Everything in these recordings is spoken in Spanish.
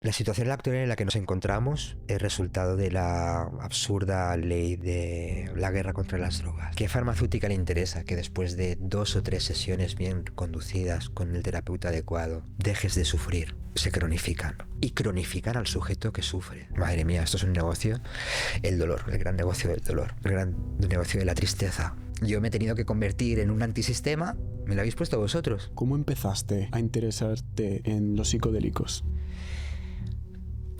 La situación actual en la que nos encontramos es resultado de la absurda ley de la guerra contra las drogas. ¿Qué farmacéutica le interesa que después de 2 o 3 sesiones bien conducidas con el terapeuta adecuado dejes de sufrir? Se cronifican y cronifican al sujeto que sufre. Madre mía, esto es un negocio. El dolor, el gran negocio del dolor, el gran negocio de la tristeza. Yo me he tenido que convertir en un antisistema. Me lo habéis puesto vosotros. ¿Cómo empezaste a interesarte en los psicodélicos?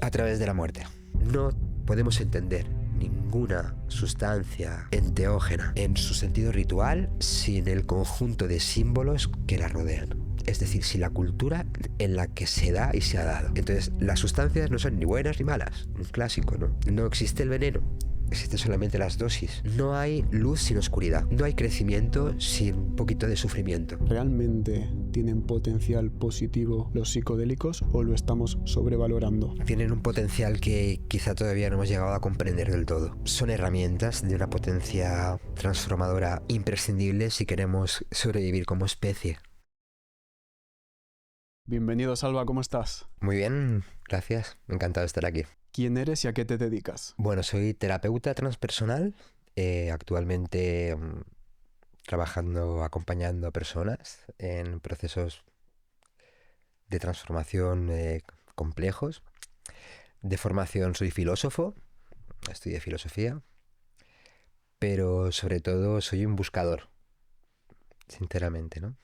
A través de la muerte. No podemos entender ninguna sustancia enteógena en su sentido ritual sin el conjunto de símbolos que la rodean. Es decir, sin la cultura en la que se da y se ha dado. Entonces, las sustancias no son ni buenas ni malas. Un clásico, ¿no? No existe el veneno. Existen solamente las dosis. No hay luz sin oscuridad. No hay crecimiento sin un poquito de sufrimiento. ¿Realmente tienen potencial positivo los psicodélicos o lo estamos sobrevalorando? Tienen un potencial que quizá todavía no hemos llegado a comprender del todo. Son herramientas de una potencia transformadora imprescindible si queremos sobrevivir como especie. Bienvenido, Salva, ¿cómo estás? Muy bien, gracias. Encantado de estar aquí. ¿Quién eres y a qué te dedicas? Bueno, soy terapeuta transpersonal. Actualmente trabajando, acompañando a personas en procesos de transformación complejos. De formación soy filósofo, estudié filosofía, pero sobre todo soy un buscador, sinceramente, ¿no?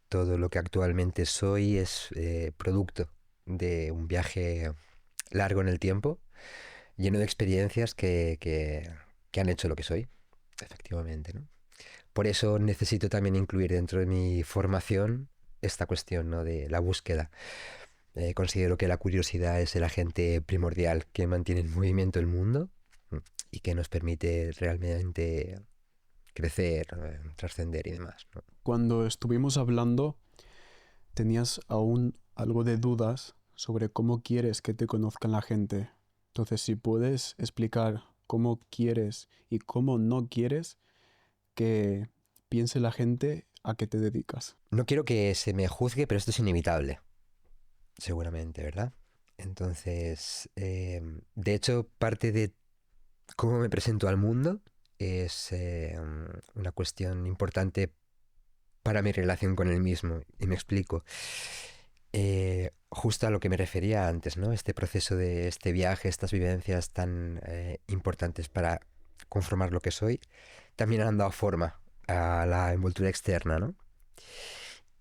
Todo lo que actualmente soy es producto de un viaje largo en el tiempo, lleno de experiencias que han hecho lo que soy, efectivamente, ¿no? Por eso necesito también incluir dentro de mi formación esta cuestión, ¿no?, de la búsqueda. Considero que la curiosidad es el agente primordial que mantiene en movimiento el mundo y que nos permite realmente crecer, trascender y demás, ¿no? Cuando estuvimos hablando, tenías aún algo de dudas sobre cómo quieres que te conozcan la gente. Entonces, si puedes explicar cómo quieres y cómo no quieres que piense la gente a qué te dedicas. No quiero que se me juzgue, pero esto es inevitable, seguramente, ¿verdad? Entonces, de hecho, parte de cómo me presento al mundo es una cuestión importante para mi relación con el mismo. Y me explico. Justo a lo que me refería antes, ¿no? Este proceso de este viaje, estas vivencias tan importantes para conformar lo que soy, también han dado forma a la envoltura externa, ¿no?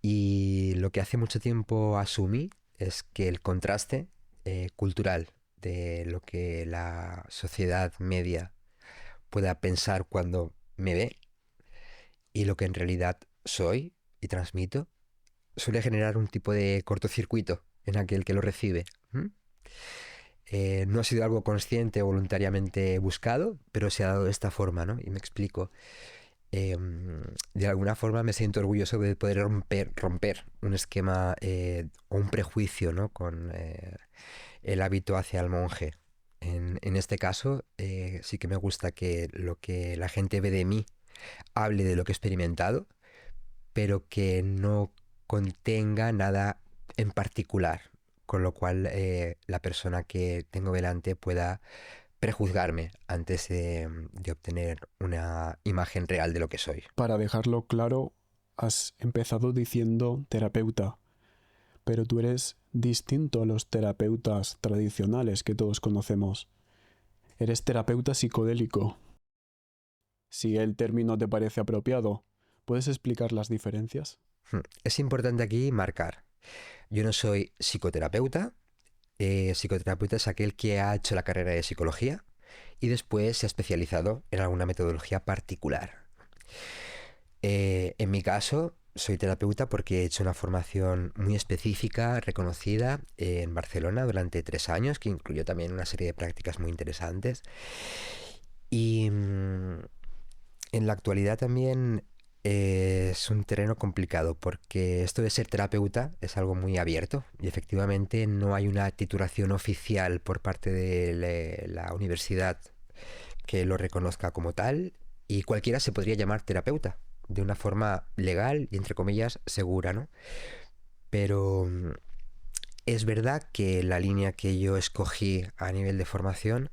Y lo que hace mucho tiempo asumí es que el contraste cultural de lo que la sociedad media pueda pensar cuando me ve y lo que en realidad soy y transmito suele generar un tipo de cortocircuito en aquel que lo recibe. No ha sido algo consciente o voluntariamente buscado, pero se ha dado de esta forma, ¿no? Y me explico. De alguna forma me siento orgulloso de poder romper un esquema o un prejuicio, ¿no?, con el hábito hacia el monje. En este caso, sí que me gusta que lo que la gente ve de mí hable de lo que he experimentado, pero que no contenga nada en particular, con lo cual la persona que tengo delante pueda prejuzgarme antes de obtener una imagen real de lo que soy. Para dejarlo claro, has empezado diciendo terapeuta, pero tú eres distinto a los terapeutas tradicionales que todos conocemos. Eres terapeuta psicodélico. Si el término te parece apropiado, ¿puedes explicar las diferencias? Es importante aquí marcar. Yo no soy psicoterapeuta. Psicoterapeuta es aquel que ha hecho la carrera de psicología y después se ha especializado en alguna metodología particular. En mi caso, soy terapeuta porque he hecho una formación muy específica, reconocida en Barcelona durante 3 años, que incluyó también una serie de prácticas muy interesantes. Y en la actualidad también es un terreno complicado porque esto de ser terapeuta es algo muy abierto y efectivamente no hay una titulación oficial por parte de la universidad que lo reconozca como tal y cualquiera se podría llamar terapeuta de una forma legal y entre comillas segura, ¿no? Pero Es verdad que la línea que yo escogí a nivel de formación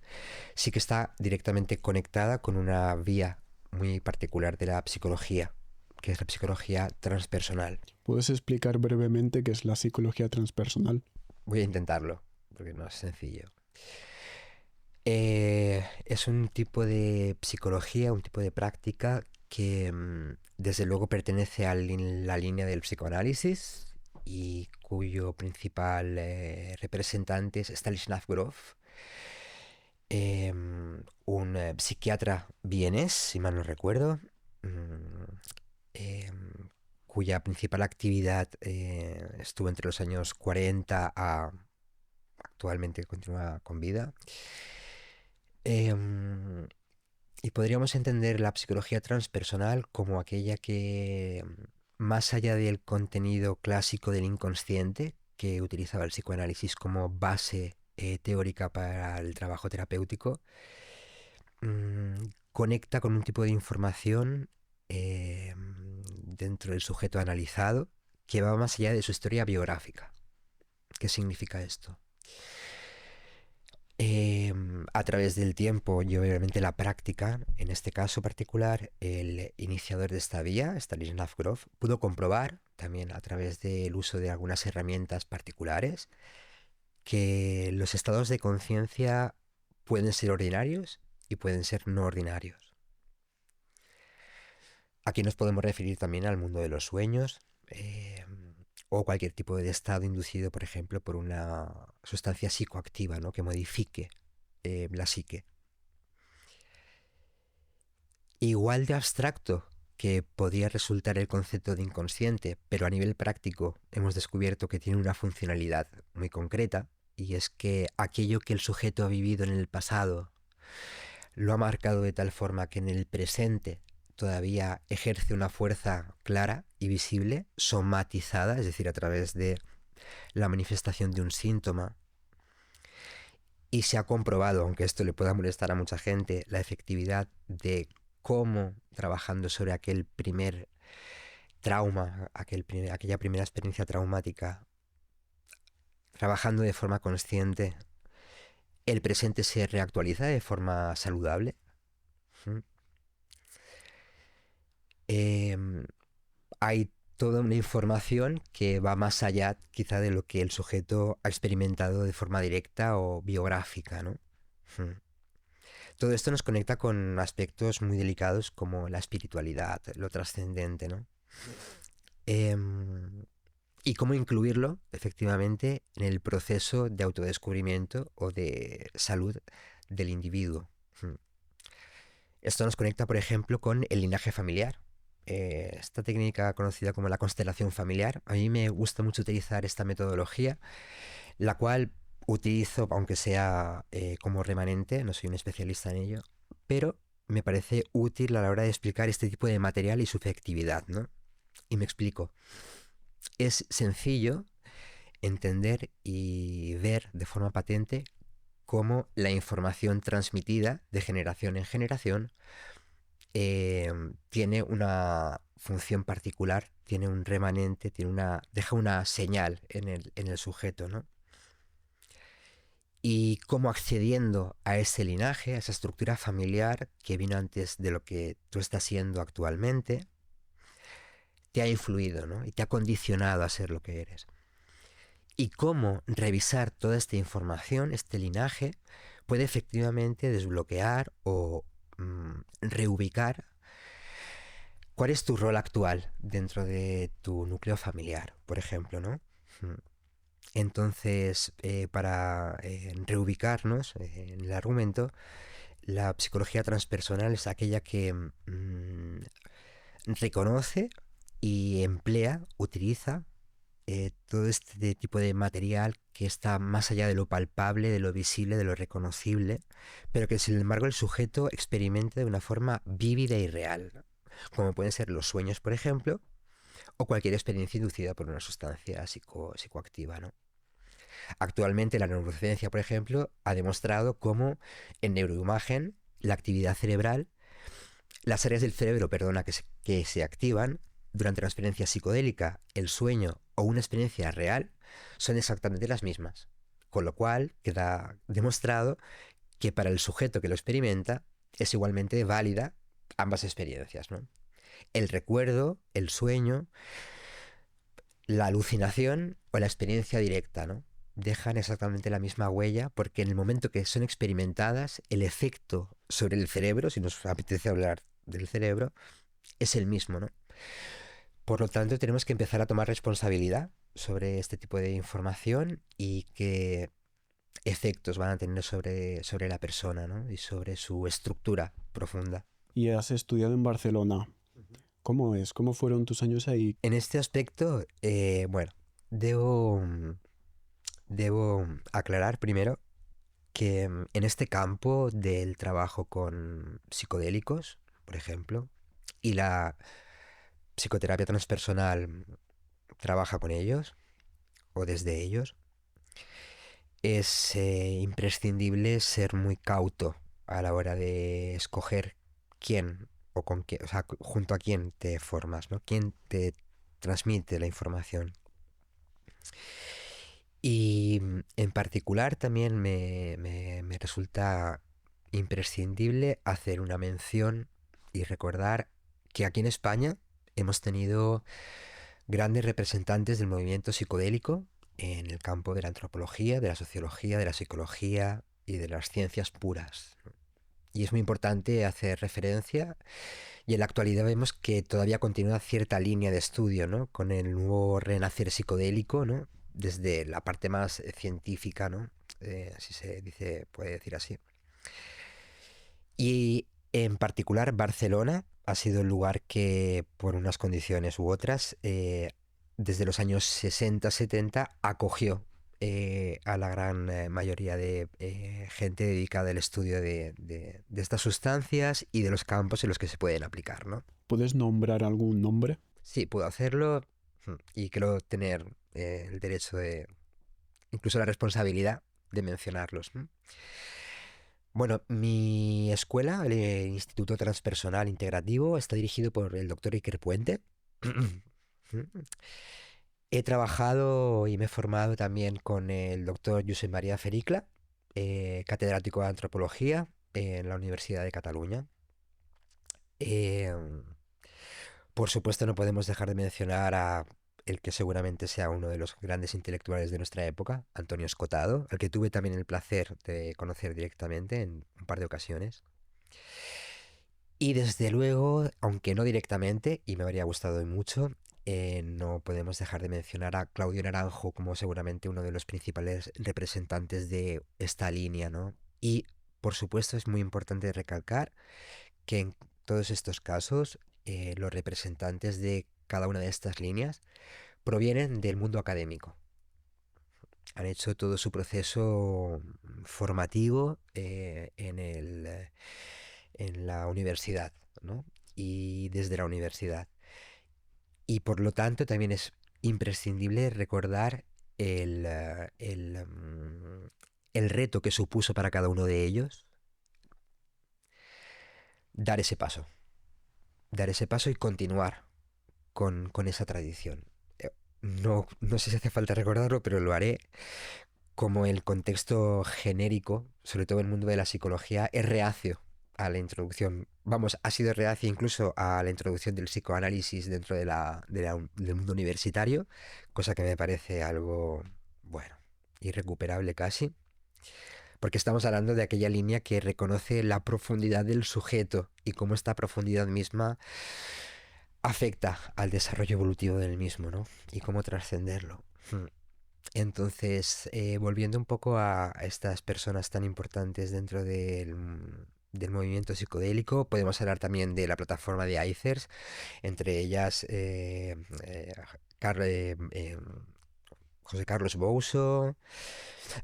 sí que está directamente conectada con una vía muy particular de la psicología, que es la psicología transpersonal. ¿Puedes explicar brevemente qué es la psicología transpersonal? Voy a intentarlo, porque no es sencillo. Es un tipo de psicología, un tipo de práctica que desde luego pertenece a la línea del psicoanálisis y cuyo principal representante es Stanislav Grof, un psiquiatra vienés, si mal no recuerdo, mm, cuya principal actividad estuvo entre los años 40 a actualmente continúa con vida. Em, y podríamos entender la psicología transpersonal como aquella que, más allá del contenido clásico del inconsciente, que utilizaba el psicoanálisis como base teórica para el trabajo terapéutico, conecta con un tipo de información dentro del sujeto analizado que va más allá de su historia biográfica. ¿Qué significa esto? A través del tiempo y obviamente la práctica, en este caso particular, el iniciador de esta vía, Stanislav Grof, pudo comprobar, también a través del uso de algunas herramientas particulares, que los estados de conciencia pueden ser ordinarios y pueden ser no ordinarios. Aquí nos podemos referir también al mundo de los sueños, o cualquier tipo de estado inducido, por ejemplo, por una sustancia psicoactiva, ¿no?, que modifique la psique. Igual de abstracto que podría resultar el concepto de inconsciente, pero a nivel práctico hemos descubierto que tiene una funcionalidad muy concreta, y es que aquello que el sujeto ha vivido en el pasado lo ha marcado de tal forma que en el presente todavía ejerce una fuerza clara y visible, somatizada, es decir, a través de la manifestación de un síntoma. Y se ha comprobado, aunque esto le pueda molestar a mucha gente, la efectividad de cómo trabajando sobre aquel primer trauma, aquella primera experiencia traumática, trabajando de forma consciente, el presente se reactualiza de forma saludable. ¿Mm? Hay toda una información que va más allá quizá de lo que el sujeto ha experimentado de forma directa o biográfica, ¿no? Todo esto nos conecta con aspectos muy delicados como la espiritualidad, lo trascendente, ¿no? Y cómo incluirlo efectivamente en el proceso de autodescubrimiento o de salud del individuo. Esto nos conecta, por ejemplo, con el linaje familiar. Esta técnica conocida como la constelación familiar, a mí me gusta mucho utilizar esta metodología, la cual utilizo, aunque sea como remanente, no soy un especialista en ello, pero me parece útil a la hora de explicar este tipo de material y su efectividad, ¿no? Y me explico. Es sencillo entender y ver de forma patente cómo la información transmitida de generación en generación tiene una función particular, tiene un remanente, deja una señal en el sujeto, ¿no? Y cómo accediendo a ese linaje, a esa estructura familiar que vino antes de lo que tú estás siendo actualmente, te ha influido, ¿no? Y te ha condicionado a ser lo que eres. Y cómo revisar toda esta información, este linaje, puede efectivamente desbloquear o reubicar cuál es tu rol actual dentro de tu núcleo familiar, por ejemplo, ¿no? Entonces, para reubicarnos en el argumento, la psicología transpersonal es aquella que reconoce y emplea, utiliza todo este tipo de material que está más allá de lo palpable, de lo visible, de lo reconocible, pero que sin embargo el sujeto experimenta de una forma vívida y real, como pueden ser los sueños, por ejemplo, o cualquier experiencia inducida por una sustancia psicoactiva, ¿no? Actualmente la neurociencia, por ejemplo, ha demostrado cómo en neuroimagen la actividad cerebral, las áreas del cerebro, perdona, que se activan durante una experiencia psicodélica, el sueño o una experiencia real, son exactamente las mismas. Con lo cual queda demostrado que para el sujeto que lo experimenta es igualmente válida ambas experiencias, ¿no? El recuerdo, el sueño, la alucinación o la experiencia directa, ¿no? Dejan exactamente la misma huella porque en el momento que son experimentadas, el efecto sobre el cerebro, si nos apetece hablar del cerebro, es el mismo, ¿no? Por lo tanto, tenemos que empezar a tomar responsabilidad sobre este tipo de información y qué efectos van a tener sobre la persona, ¿no? Y sobre su estructura profunda. Y has estudiado en Barcelona. ¿Cómo es? ¿Cómo fueron tus años ahí? En este aspecto, bueno, debo, debo aclarar primero que en este campo del trabajo con psicodélicos, por ejemplo, y la psicoterapia transpersonal trabaja con ellos o desde ellos, es imprescindible ser muy cauto a la hora de escoger quién o con qué, o sea, junto a quién te formas, ¿no? Quién te transmite la información. Y en particular también me resulta imprescindible hacer una mención y recordar que aquí en España hemos tenido grandes representantes del movimiento psicodélico en el campo de la antropología, de la sociología, de la psicología y de las ciencias puras. Y es muy importante hacer referencia y en la actualidad vemos que todavía continúa cierta línea de estudio, ¿no? Con el nuevo renacer psicodélico, ¿no? Desde la parte más científica, ¿no? Si se dice, puede decir así. Y en particular Barcelona ha sido el lugar que, por unas condiciones u otras, desde los años 60-70 acogió a la gran mayoría de gente dedicada al estudio de estas sustancias y de los campos en los que se pueden aplicar, ¿no? ¿Puedes nombrar algún nombre? Sí, puedo hacerlo y creo tener el derecho de, incluso la responsabilidad de mencionarlos. Bueno, mi escuela, el Instituto Transpersonal Integrativo, está dirigido por el doctor Iker Puente. He trabajado y me he formado también con el doctor Josep María Fericla, catedrático de antropología en la Universidad de Cataluña. Eh, por supuesto, no podemos dejar de mencionar a el que seguramente sea uno de los grandes intelectuales de nuestra época, Antonio Escotado, al que tuve también el placer de conocer directamente en un par de ocasiones. Y desde luego, aunque no directamente, y me habría gustado mucho, no podemos dejar de mencionar a Claudio Naranjo como seguramente uno de los principales representantes de esta línea, ¿no? Y, por supuesto, es muy importante recalcar que en todos estos casos, los representantes de cada una de estas líneas provienen del mundo académico. Han hecho todo su proceso formativo en la universidad, ¿no? Y desde la universidad. Y por lo tanto también es imprescindible recordar el reto que supuso para cada uno de ellos dar ese paso. Dar ese paso y continuar con esa tradición. No sé si hace falta recordarlo, pero lo haré. Como el contexto genérico, sobre todo en el mundo de la psicología, es reacio a la introducción. Vamos, ha sido reacio incluso a la introducción del psicoanálisis dentro del mundo universitario, cosa que me parece algo, bueno, irrecuperable casi, porque estamos hablando de aquella línea que reconoce la profundidad del sujeto y cómo esta profundidad misma afecta al desarrollo evolutivo del mismo, ¿no? Y cómo trascenderlo. Entonces, volviendo un poco a estas personas tan importantes dentro del movimiento psicodélico, podemos hablar también de la plataforma de ICERS, entre ellas Car- eh, eh, José Carlos Bouso.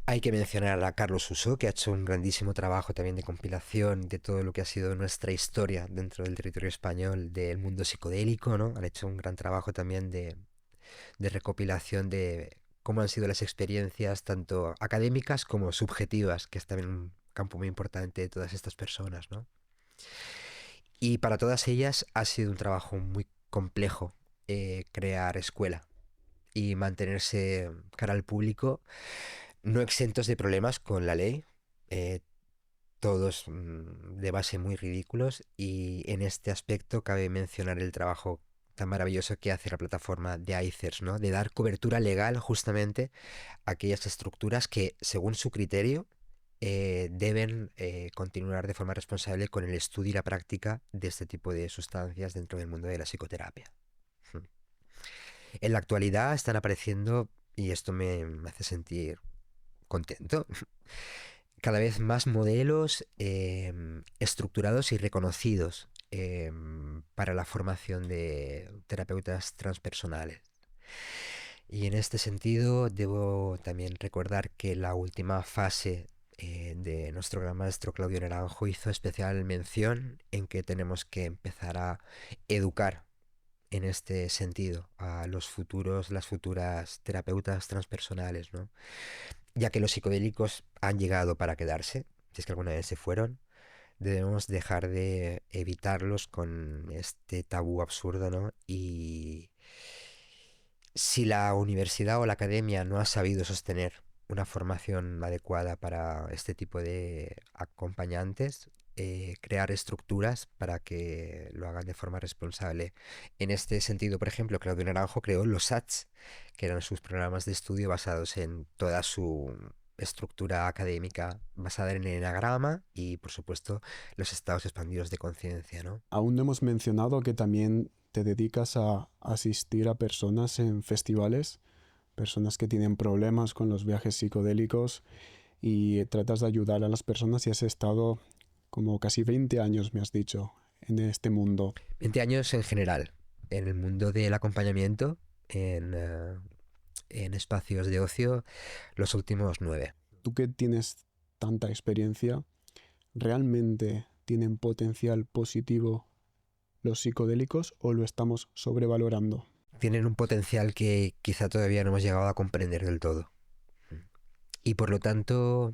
Hay que mencionar a Carlos Uso, que ha hecho un grandísimo trabajo también de compilación de todo lo que ha sido nuestra historia dentro del territorio español del mundo psicodélico, ¿no? Han hecho un gran trabajo también de recopilación de cómo han sido las experiencias tanto académicas como subjetivas, que es también un campo muy importante de todas estas personas, ¿no? Y para todas ellas ha sido un trabajo muy complejo crear escuela y mantenerse cara al público, no exentos de problemas con la ley, eh, todos de base muy ridículos, y en este aspecto cabe mencionar el trabajo tan maravilloso que hace la plataforma de ICERS, ¿no? De dar cobertura legal justamente a aquellas estructuras que, según su criterio, deben continuar de forma responsable con el estudio y la práctica de este tipo de sustancias dentro del mundo de la psicoterapia. Mm. En la actualidad están apareciendo, y esto me hace sentir contento, cada vez más modelos estructurados y reconocidos para la formación de terapeutas transpersonales. Y en este sentido debo también recordar que la última fase de nuestro gran maestro Claudio Naranjo hizo especial mención en que tenemos que empezar a educar en este sentido a las futuras terapeutas transpersonales, ¿no? Ya que los psicodélicos han llegado para quedarse, si es que alguna vez se fueron, debemos dejar de evitarlos con este tabú absurdo, ¿no? Y si la universidad o la academia no ha sabido sostener una formación adecuada para este tipo de acompañantes, crear estructuras para que lo hagan de forma responsable. En este sentido, por ejemplo, Claudio Naranjo creó los SATs, que eran sus programas de estudio basados en toda su estructura académica basada en el enagrama y, por supuesto, los estados expandidos de conciencia, ¿no? Aún no hemos mencionado que también te dedicas a asistir a personas en festivales, personas que tienen problemas con los viajes psicodélicos y tratas de ayudar a las personas y has estado como casi 20 años, me has dicho, en este mundo. 20 años en general, en el mundo del acompañamiento, en espacios de ocio, los últimos 9. Tú que tienes tanta experiencia, ¿realmente tienen potencial positivo los psicodélicos o lo estamos sobrevalorando? Tienen un potencial que quizá todavía no hemos llegado a comprender del todo. Y por lo tanto,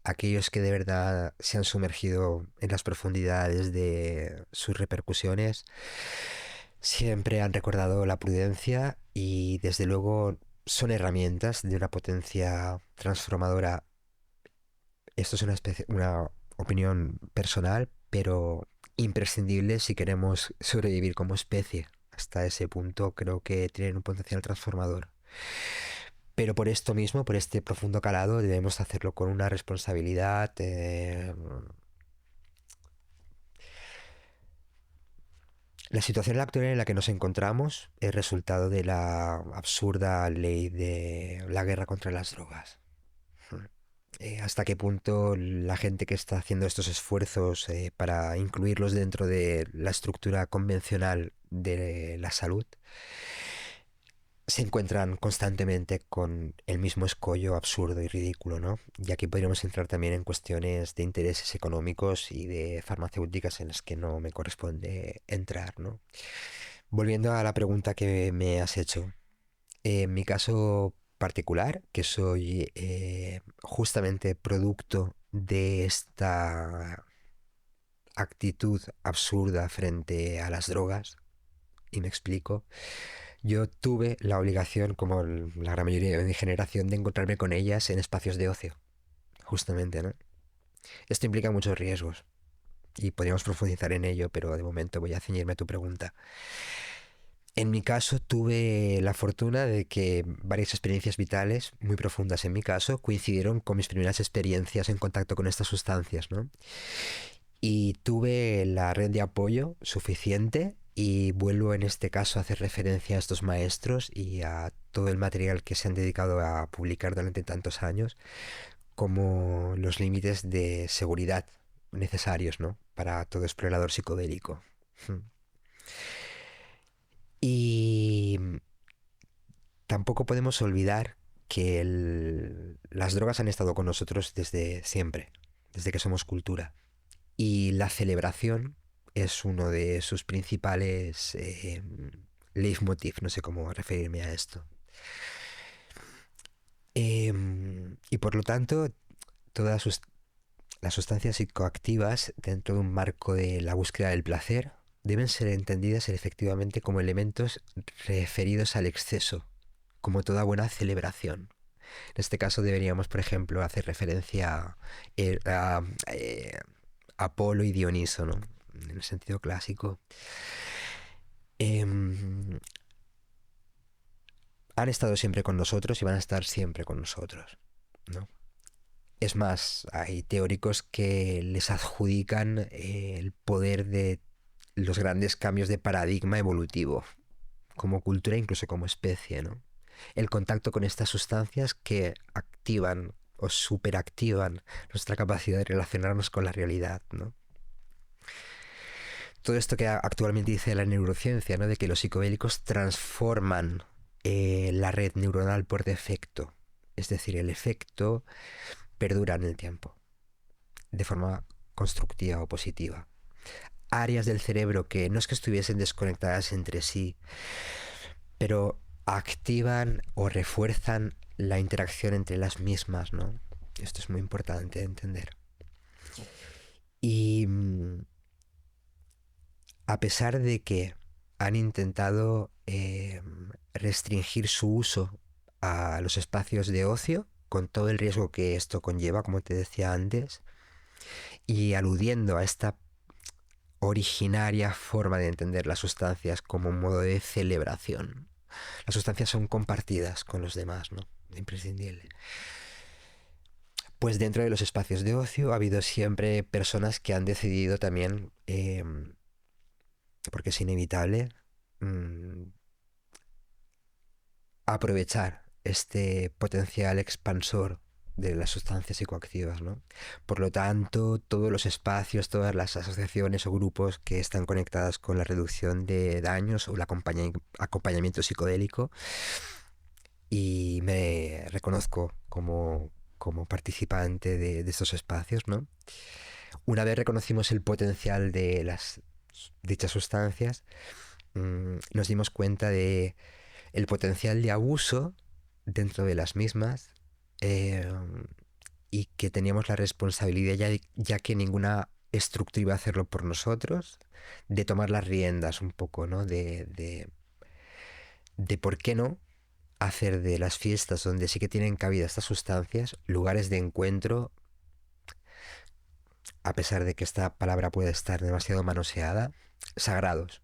aquellos que de verdad se han sumergido en las profundidades de sus repercusiones siempre han recordado la prudencia y desde luego son herramientas de una potencia transformadora. Esto es una opinión personal, pero imprescindible si queremos sobrevivir como especie. Hasta ese punto creo que tienen un potencial transformador. Pero por esto mismo, por este profundo calado, debemos hacerlo con una responsabilidad. La situación actual en la que nos encontramos es resultado de la absurda ley de la guerra contra las drogas. Hasta qué punto la gente que está haciendo estos esfuerzos para incluirlos dentro de la estructura convencional de la salud se encuentran constantemente con el mismo escollo absurdo y ridículo, ¿no? Y aquí podríamos entrar también en cuestiones de intereses económicos y de farmacéuticas en las que no me corresponde entrar, ¿no? Volviendo a la pregunta que me has hecho, en mi caso particular, que soy justamente producto de esta actitud absurda frente a las drogas, y me explico. Yo tuve la obligación, como la gran mayoría de mi generación, de encontrarme con ellas en espacios de ocio, justamente, ¿no? Esto implica muchos riesgos y podríamos profundizar en ello, pero de momento voy a ceñirme a tu pregunta. En mi caso tuve la fortuna de que varias experiencias vitales, muy profundas en mi caso, coincidieron con mis primeras experiencias en contacto con estas sustancias, ¿no? Y tuve la red de apoyo suficiente y vuelvo en este caso a hacer referencia a estos maestros y a todo el material que se han dedicado a publicar durante tantos años como los límites de seguridad necesarios, ¿no? Para todo explorador psicodélico. Y tampoco podemos olvidar que las drogas han estado con nosotros desde siempre, desde que somos cultura. Y la celebración es uno de sus principales leitmotiv, no sé cómo referirme a esto. Y por lo tanto, todas las sustancias psicoactivas dentro de un marco de la búsqueda del placer deben ser entendidas efectivamente como elementos referidos al exceso, como toda buena celebración. En este caso deberíamos, por ejemplo, hacer referencia a Apolo y Dioniso, ¿no? En el sentido clásico. Em, Han estado siempre con nosotros y van a estar siempre con nosotros, ¿no? Es más, hay teóricos que les adjudican el poder de los grandes cambios de paradigma evolutivo, como cultura, incluso como especie, ¿no? El contacto con estas sustancias que activan o superactivan nuestra capacidad de relacionarnos con la realidad, ¿no? Todo esto que actualmente dice la neurociencia, ¿no? De que los psicodélicos transforman la red neuronal por defecto. Es decir, el efecto perdura en el tiempo, de forma constructiva o positiva. Áreas del cerebro que no es que estuviesen desconectadas entre sí, pero activan o refuerzan la interacción entre las mismas, ¿no? Esto es muy importante de entender. Y a pesar de que han intentado restringir su uso a los espacios de ocio, con todo el riesgo que esto conlleva, como te decía antes, y aludiendo a esta originaria forma de entender las sustancias como un modo de celebración. Las sustancias son compartidas con los demás, ¿no? Imprescindible. Pues dentro de los espacios de ocio ha habido siempre personas que han decidido también, porque es inevitable, aprovechar este potencial expansor de las sustancias psicoactivas, ¿no? Por lo tanto, todos los espacios, todas las asociaciones o grupos que están conectadas con la reducción de daños o el acompañamiento psicodélico, y me reconozco como participante de estos espacios, ¿no? Una vez reconocimos el potencial de dichas sustancias, nos dimos cuenta de el potencial de abuso dentro de las mismas, eh, y que teníamos la responsabilidad, ya que ninguna estructura iba a hacerlo por nosotros, de tomar las riendas un poco, ¿no? De por qué no hacer de las fiestas donde sí que tienen cabida estas sustancias lugares de encuentro, a pesar de que esta palabra puede estar demasiado manoseada, sagrados.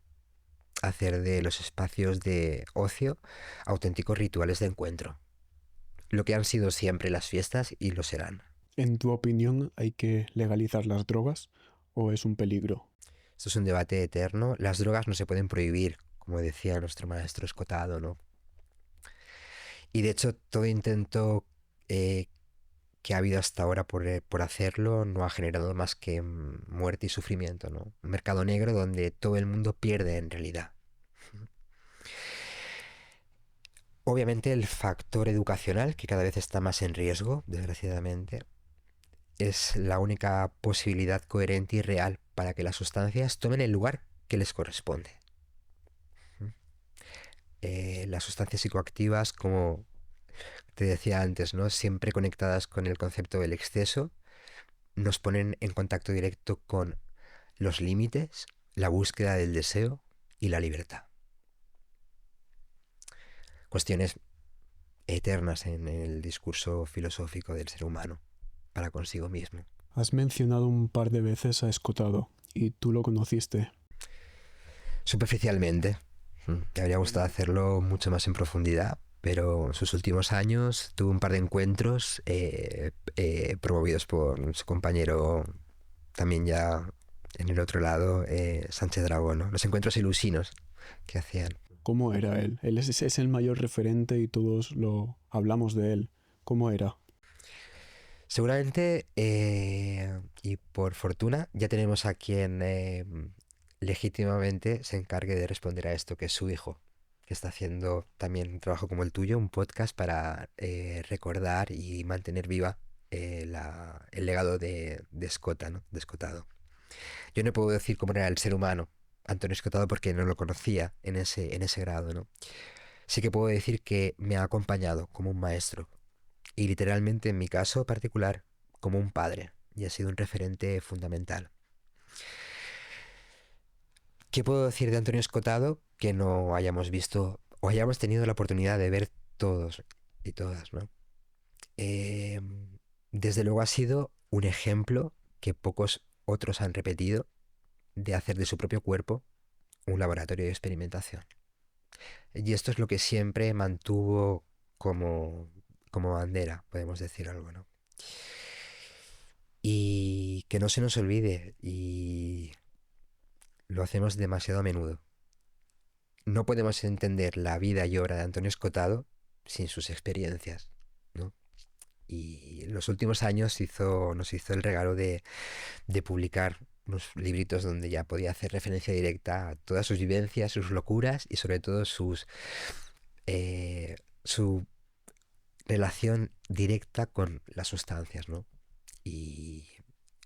Hacer de los espacios de ocio auténticos rituales de encuentro. Lo que han sido siempre las fiestas y lo serán. ¿En tu opinión hay que legalizar las drogas o es un peligro? Esto es un debate eterno. Las drogas no se pueden prohibir, como decía nuestro maestro Escotado, ¿no? Y de hecho, todo intento que ha habido hasta ahora por hacerlo no ha generado más que muerte y sufrimiento, ¿no? Un mercado negro donde todo el mundo pierde en realidad. Obviamente el factor educacional, que cada vez está más en riesgo, desgraciadamente, es la única posibilidad coherente y real para que las sustancias tomen el lugar que les corresponde. Las sustancias psicoactivas, como te decía antes, ¿no? Siempre conectadas con el concepto del exceso, nos ponen en contacto directo con los límites, la búsqueda del deseo y la libertad. Cuestiones eternas en el discurso filosófico del ser humano para consigo mismo. Has mencionado un par de veces a Escotado y tú lo conociste. Superficialmente. Me habría gustado hacerlo mucho más en profundidad, pero en sus últimos años tuve un par de encuentros promovidos por su compañero, también ya en el otro lado, Sánchez Dragó, ¿no? Los encuentros ilusinos que hacían. ¿Cómo era él? Él es el mayor referente y todos lo hablamos de él. ¿Cómo era? Seguramente, y por fortuna, ya tenemos a quien legítimamente se encargue de responder a esto, que es su hijo, que está haciendo también un trabajo como el tuyo, un podcast para recordar y mantener viva el legado de Escota, ¿no? De Escotado. Yo no puedo decir cómo era el ser humano, Antonio Escotado, porque no lo conocía en ese grado, ¿no? Sí que puedo decir que me ha acompañado como un maestro, y literalmente en mi caso particular, como un padre, y ha sido un referente fundamental. ¿Qué puedo decir de Antonio Escotado que no hayamos visto o hayamos tenido la oportunidad de ver todos y todas, ¿no? Eh, Desde luego ha sido un ejemplo que pocos otros han repetido de hacer de su propio cuerpo un laboratorio de experimentación. Y esto es lo que siempre mantuvo como, como bandera, podemos decir algo, ¿no? Y que no se nos olvide, y lo hacemos demasiado a menudo. No podemos entender la vida y obra de Antonio Escotado sin sus experiencias, ¿no? Y en los últimos años nos hizo el regalo de publicar unos libritos donde ya podía hacer referencia directa a todas sus vivencias, sus locuras y sobre todo su relación directa con las sustancias, ¿no? Y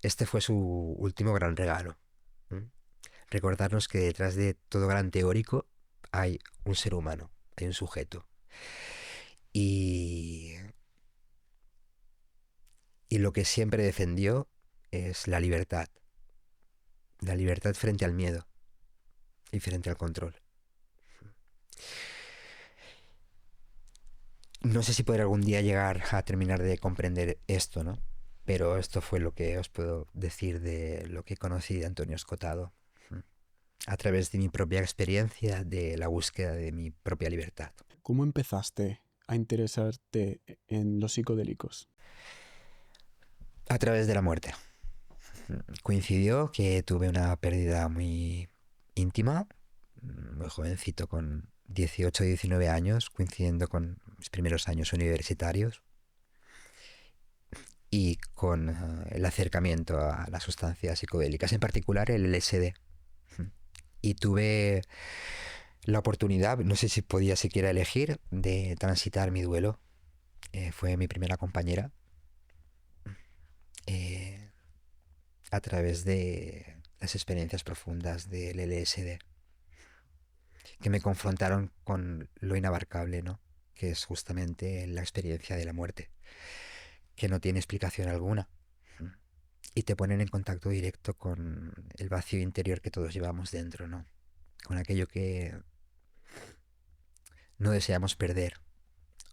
este fue su último gran regalo, ¿no? Recordarnos que detrás de todo gran teórico hay un ser humano, hay un sujeto. Y, y lo que siempre defendió es la libertad frente al miedo y frente al control. No sé si podré algún día llegar a terminar de comprender esto, ¿no? Pero esto fue lo que os puedo decir de lo que conocí de Antonio Escotado, a través de mi propia experiencia, de la búsqueda de mi propia libertad. ¿Cómo empezaste a interesarte en los psicodélicos? A través de la muerte. Coincidió que tuve una pérdida muy íntima, muy jovencito, con 18 o 19 años, coincidiendo con mis primeros años universitarios y con el acercamiento a las sustancias psicodélicas, en particular el LSD. Y tuve la oportunidad, no sé si podía siquiera elegir, de transitar mi duelo. Fue mi primera compañera, eh, a través de las experiencias profundas del LSD, que me confrontaron con lo inabarcable, ¿no? Que es justamente la experiencia de la muerte, que no tiene explicación alguna. Y te ponen en contacto directo con el vacío interior que todos llevamos dentro, ¿no? Con aquello que no deseamos perder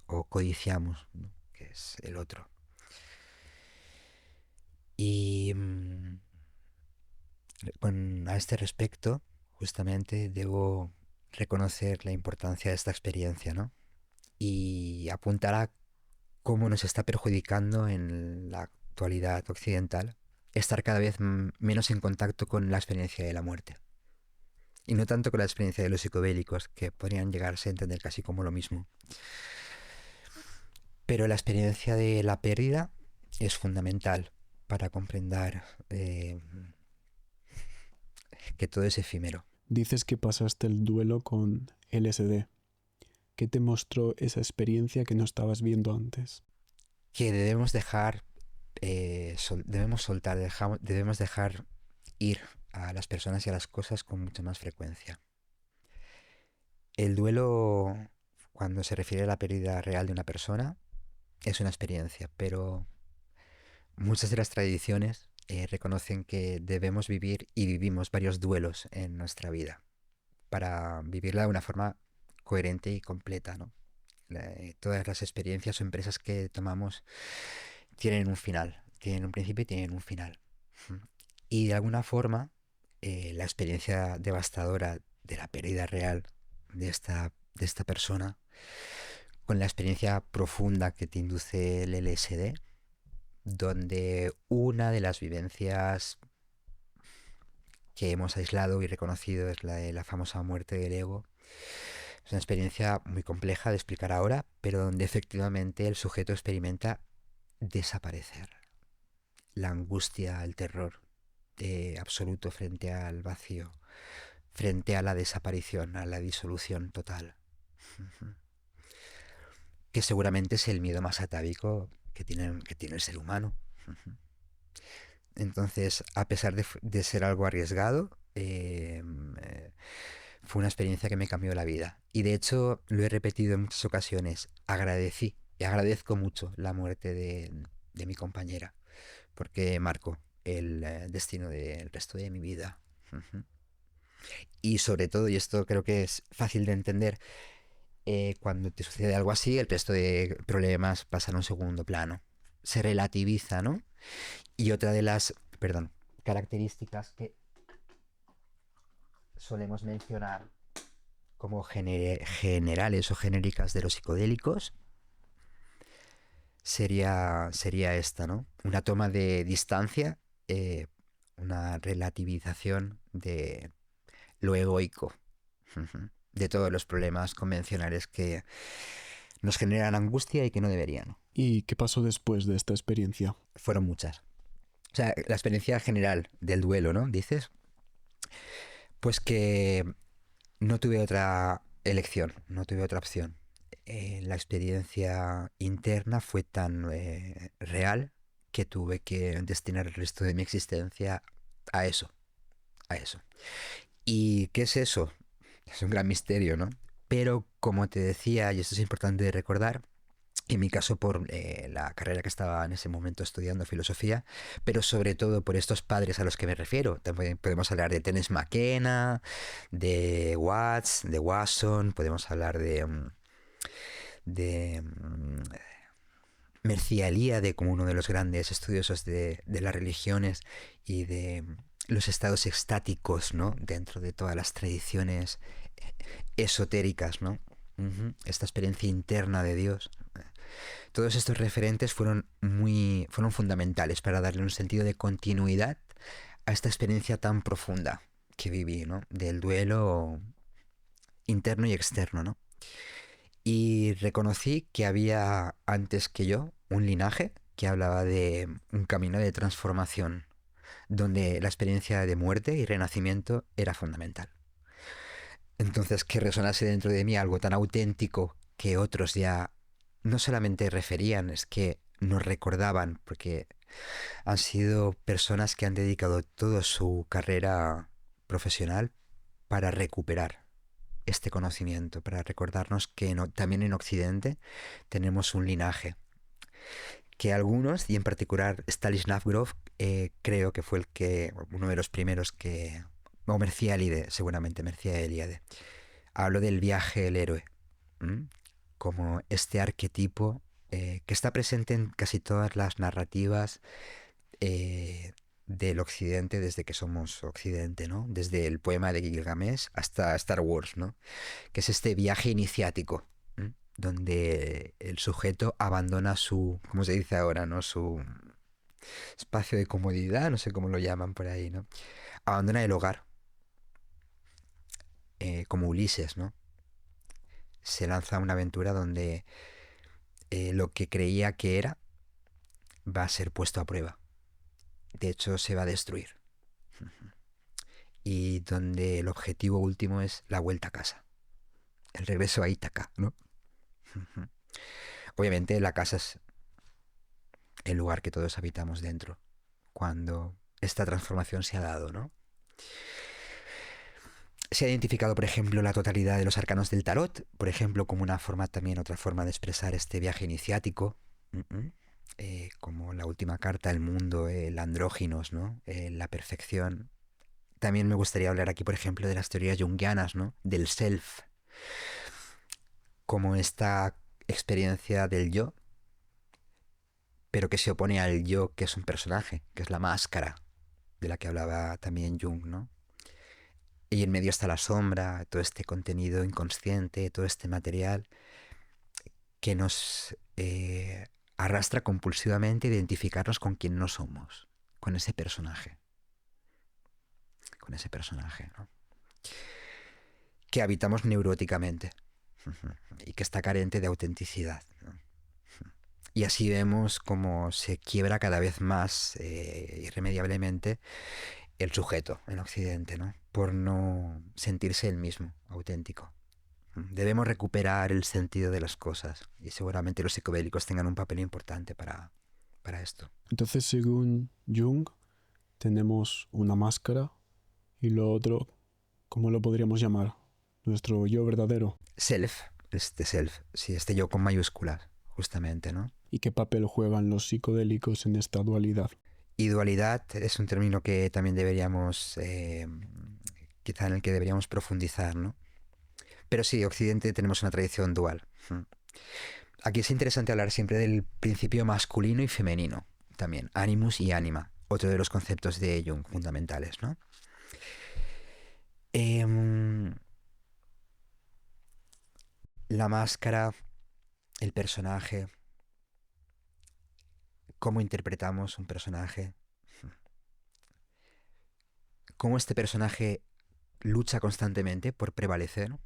o codiciamos, ¿no? Que es el otro. Y a este respecto, justamente debo reconocer la importancia de esta experiencia, ¿no? Y apuntar a cómo nos está perjudicando en la actualidad occidental estar cada vez menos en contacto con la experiencia de la muerte. Y no tanto con la experiencia de los psicodélicos, que podrían llegarse a entender casi como lo mismo. Pero la experiencia de la pérdida es fundamental para comprender que todo es efímero. Dices que pasaste el duelo con LSD. ¿Qué te mostró esa experiencia que no estabas viendo antes? Que debemos dejar, debemos soltar, debemos dejar ir a las personas y a las cosas con mucha más frecuencia. El duelo, cuando se refiere a la pérdida real de una persona, es una experiencia, pero muchas de las tradiciones reconocen que debemos vivir y vivimos varios duelos en nuestra vida para vivirla de una forma coherente y completa, ¿no? Todas las experiencias o empresas que tomamos tienen un final, tienen un principio y tienen un final. Y de alguna forma, la experiencia devastadora de la pérdida real de esta persona, con la experiencia profunda que te induce el LSD, donde una de las vivencias que hemos aislado y reconocido es la de la famosa muerte del ego. Es una experiencia muy compleja de explicar ahora, pero donde efectivamente el sujeto experimenta desaparecer. La angustia, el terror absoluto frente al vacío, frente a la desaparición, a la disolución total. Que seguramente es el miedo más atávico que tiene el ser humano. Entonces, a pesar de ser algo arriesgado, fue una experiencia que me cambió la vida. Y de hecho, lo he repetido en muchas ocasiones. Agradecí y agradezco mucho la muerte de mi compañera, porque marcó el destino del resto de mi vida. Y sobre todo, y esto creo que es fácil de entender, cuando te sucede algo así, el resto de problemas pasan a un segundo plano. Se relativiza, ¿no? Y otra de las, perdón, características que solemos mencionar como generales o genéricas de los psicodélicos sería esta, ¿no? Una toma de distancia, una relativización de lo egoico, de todos los problemas convencionales que nos generan angustia y que no deberían. ¿Y qué pasó después de esta experiencia? Fueron muchas. O sea, la experiencia general del duelo, ¿no? Dices, pues que no tuve otra elección, no tuve otra opción. La experiencia interna fue tan real que tuve que destinar el resto de mi existencia a eso, a eso. ¿Y qué es eso? Es un gran misterio, ¿no? Pero como te decía, y esto es importante de recordar, en mi caso por la carrera que estaba en ese momento estudiando filosofía, pero sobre todo por estos padres a los que me refiero. También podemos hablar de Terence McKenna, de Watts, de Wasson, podemos hablar de Mircea Eliade como uno de los grandes estudiosos de las religiones y de los estados extáticos, ¿no? Dentro de todas las tradiciones esotéricas, ¿no? Esta experiencia interna de Dios. Todos estos referentes fueron fundamentales para darle un sentido de continuidad a esta experiencia tan profunda que viví, ¿no? Del duelo interno y externo, ¿no? Y reconocí que había antes que yo un linaje que hablaba de un camino de transformación donde la experiencia de muerte y renacimiento era fundamental. Entonces, que resonase dentro de mí algo tan auténtico que otros ya no solamente referían, es que nos recordaban, porque han sido personas que han dedicado toda su carrera profesional para recuperar este conocimiento, para recordarnos que también en Occidente tenemos un linaje, que algunos, y en particular Stanislav Grof, creo que fue uno de los primeros que, o Mircea Eliade, seguramente Mircea Eliade, habló del viaje del héroe, ¿m? Como este arquetipo que está presente en casi todas las narrativas del occidente desde que somos occidente, ¿no? Desde el poema de Gilgamesh hasta Star Wars, ¿no? Que es este viaje iniciático, ¿m? Donde el sujeto abandona su, ¿cómo se dice ahora, no? Su espacio de comodidad, no sé cómo lo llaman por ahí, ¿no? Abandona el hogar, como Ulises, ¿no? Se lanza a una aventura donde lo que creía que era va a ser puesto a prueba. De hecho, se va a destruir. Y donde el objetivo último es la vuelta a casa. El regreso a Ítaca, ¿no? Obviamente la casa es el lugar que todos habitamos dentro. Cuando esta transformación se ha dado, ¿no? Se ha identificado, por ejemplo, la totalidad de los arcanos del tarot, por ejemplo, como una forma también, otra forma de expresar este viaje iniciático. Como la última carta, el mundo, el andróginos, ¿no? La perfección. También me gustaría hablar aquí, por ejemplo, de las teorías junguianas, ¿no? Del self, como esta experiencia del yo, pero que se opone al yo que es un personaje, que es la máscara, de la que hablaba también Jung, ¿no? Y en medio está la sombra, todo este contenido inconsciente, todo este material que nos arrastra compulsivamente a identificarnos con quien no somos, con ese personaje, ¿no? Que habitamos neuróticamente y que está carente de autenticidad, ¿no? Y así vemos cómo se quiebra cada vez más irremediablemente el sujeto en Occidente, ¿no? Por no sentirse el mismo, auténtico. Debemos recuperar el sentido de las cosas y seguramente los psicodélicos tengan un papel importante para esto. Entonces, según Jung, tenemos una máscara y lo otro, ¿cómo lo podríamos llamar? Nuestro yo verdadero. Self, sí, este yo con mayúsculas, justamente, ¿no? ¿Y qué papel juegan los psicodélicos en esta dualidad? Y dualidad es un término que también deberíamos, quizá en el que deberíamos profundizar, ¿no? Pero sí, Occidente tenemos una tradición dual. Aquí es interesante hablar siempre del principio masculino y femenino, también, animus y anima, otro de los conceptos de Jung fundamentales, ¿no? Em, la máscara, el personaje, cómo interpretamos un personaje, cómo este personaje lucha constantemente por prevalecer.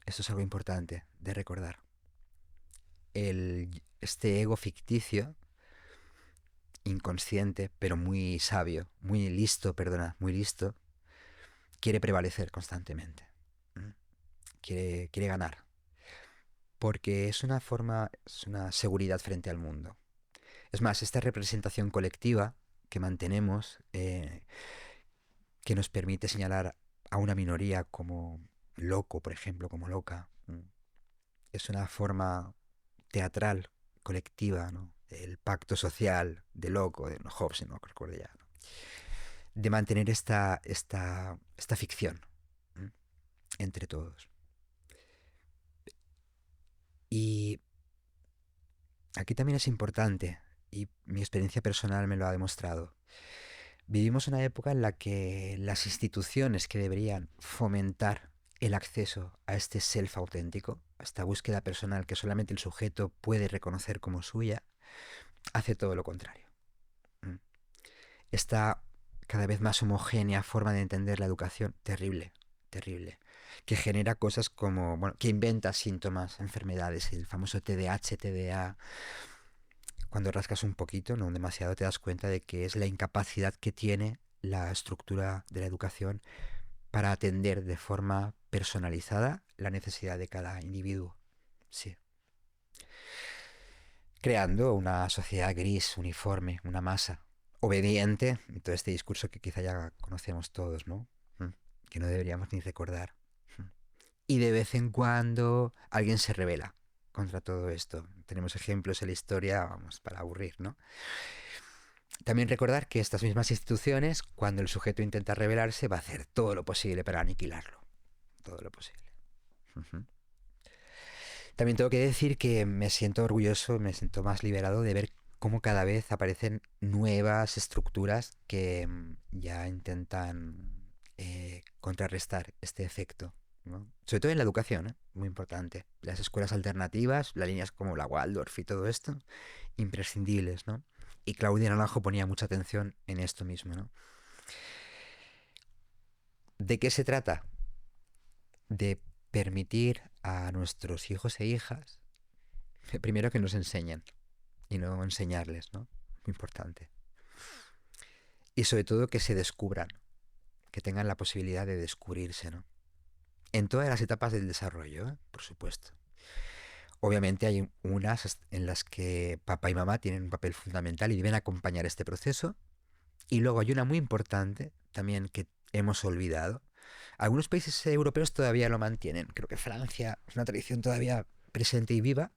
Esto es algo importante de recordar. Este ego ficticio, inconsciente, pero muy sabio, muy listo, perdona, muy listo, quiere prevalecer constantemente. Quiere ganar. Porque es una forma, es una seguridad frente al mundo. Es más, esta representación colectiva que mantenemos, que nos permite señalar a una minoría como loco, por ejemplo, como loca, es una forma teatral, colectiva, ¿no? El pacto social de loco, de Hobbes, no recuerdo ya, ¿no? De mantener esta ficción, ¿m? Entre todos. Y aquí también es importante, y mi experiencia personal me lo ha demostrado, vivimos una época en la que las instituciones que deberían fomentar el acceso a este self auténtico, a esta búsqueda personal que solamente el sujeto puede reconocer como suya, hace todo lo contrario. Esta cada vez más homogénea forma de entender la educación, terrible, terrible, que genera cosas como, bueno, que inventa síntomas, enfermedades, el famoso TDAH, TDA. Cuando rascas un poquito, no demasiado, te das cuenta de que es la incapacidad que tiene la estructura de la educación para atender de forma personalizada la necesidad de cada individuo. Sí. Creando una sociedad gris, uniforme, una masa, obediente, y todo este discurso que quizá ya conocemos todos, ¿no? Que no deberíamos ni recordar. Y de vez en cuando alguien se revela contra todo esto. Tenemos ejemplos en la historia, vamos, para aburrir, ¿no? También recordar que estas mismas instituciones, cuando el sujeto intenta rebelarse, va a hacer todo lo posible para aniquilarlo. Todo lo posible. También tengo que decir que me siento orgulloso, me siento más liberado de ver cómo cada vez aparecen nuevas estructuras que ya intentan contrarrestar este efecto, ¿no? Sobre todo en la educación, ¿eh? Muy importante. Las escuelas alternativas, las líneas como la Waldorf y todo esto, imprescindibles, ¿no? Y Claudia Naranjo ponía mucha atención en esto mismo, ¿no? ¿De qué se trata? De permitir a nuestros hijos e hijas, primero que nos enseñen y no enseñarles, ¿no? Muy importante. Y sobre todo que se descubran, que tengan la posibilidad de descubrirse, ¿no? En todas las etapas del desarrollo, ¿eh? Por supuesto. Obviamente hay unas en las que papá y mamá tienen un papel fundamental y deben acompañar este proceso. Y luego hay una muy importante también que hemos olvidado. Algunos países europeos todavía lo mantienen. Creo que Francia es una tradición todavía presente y viva,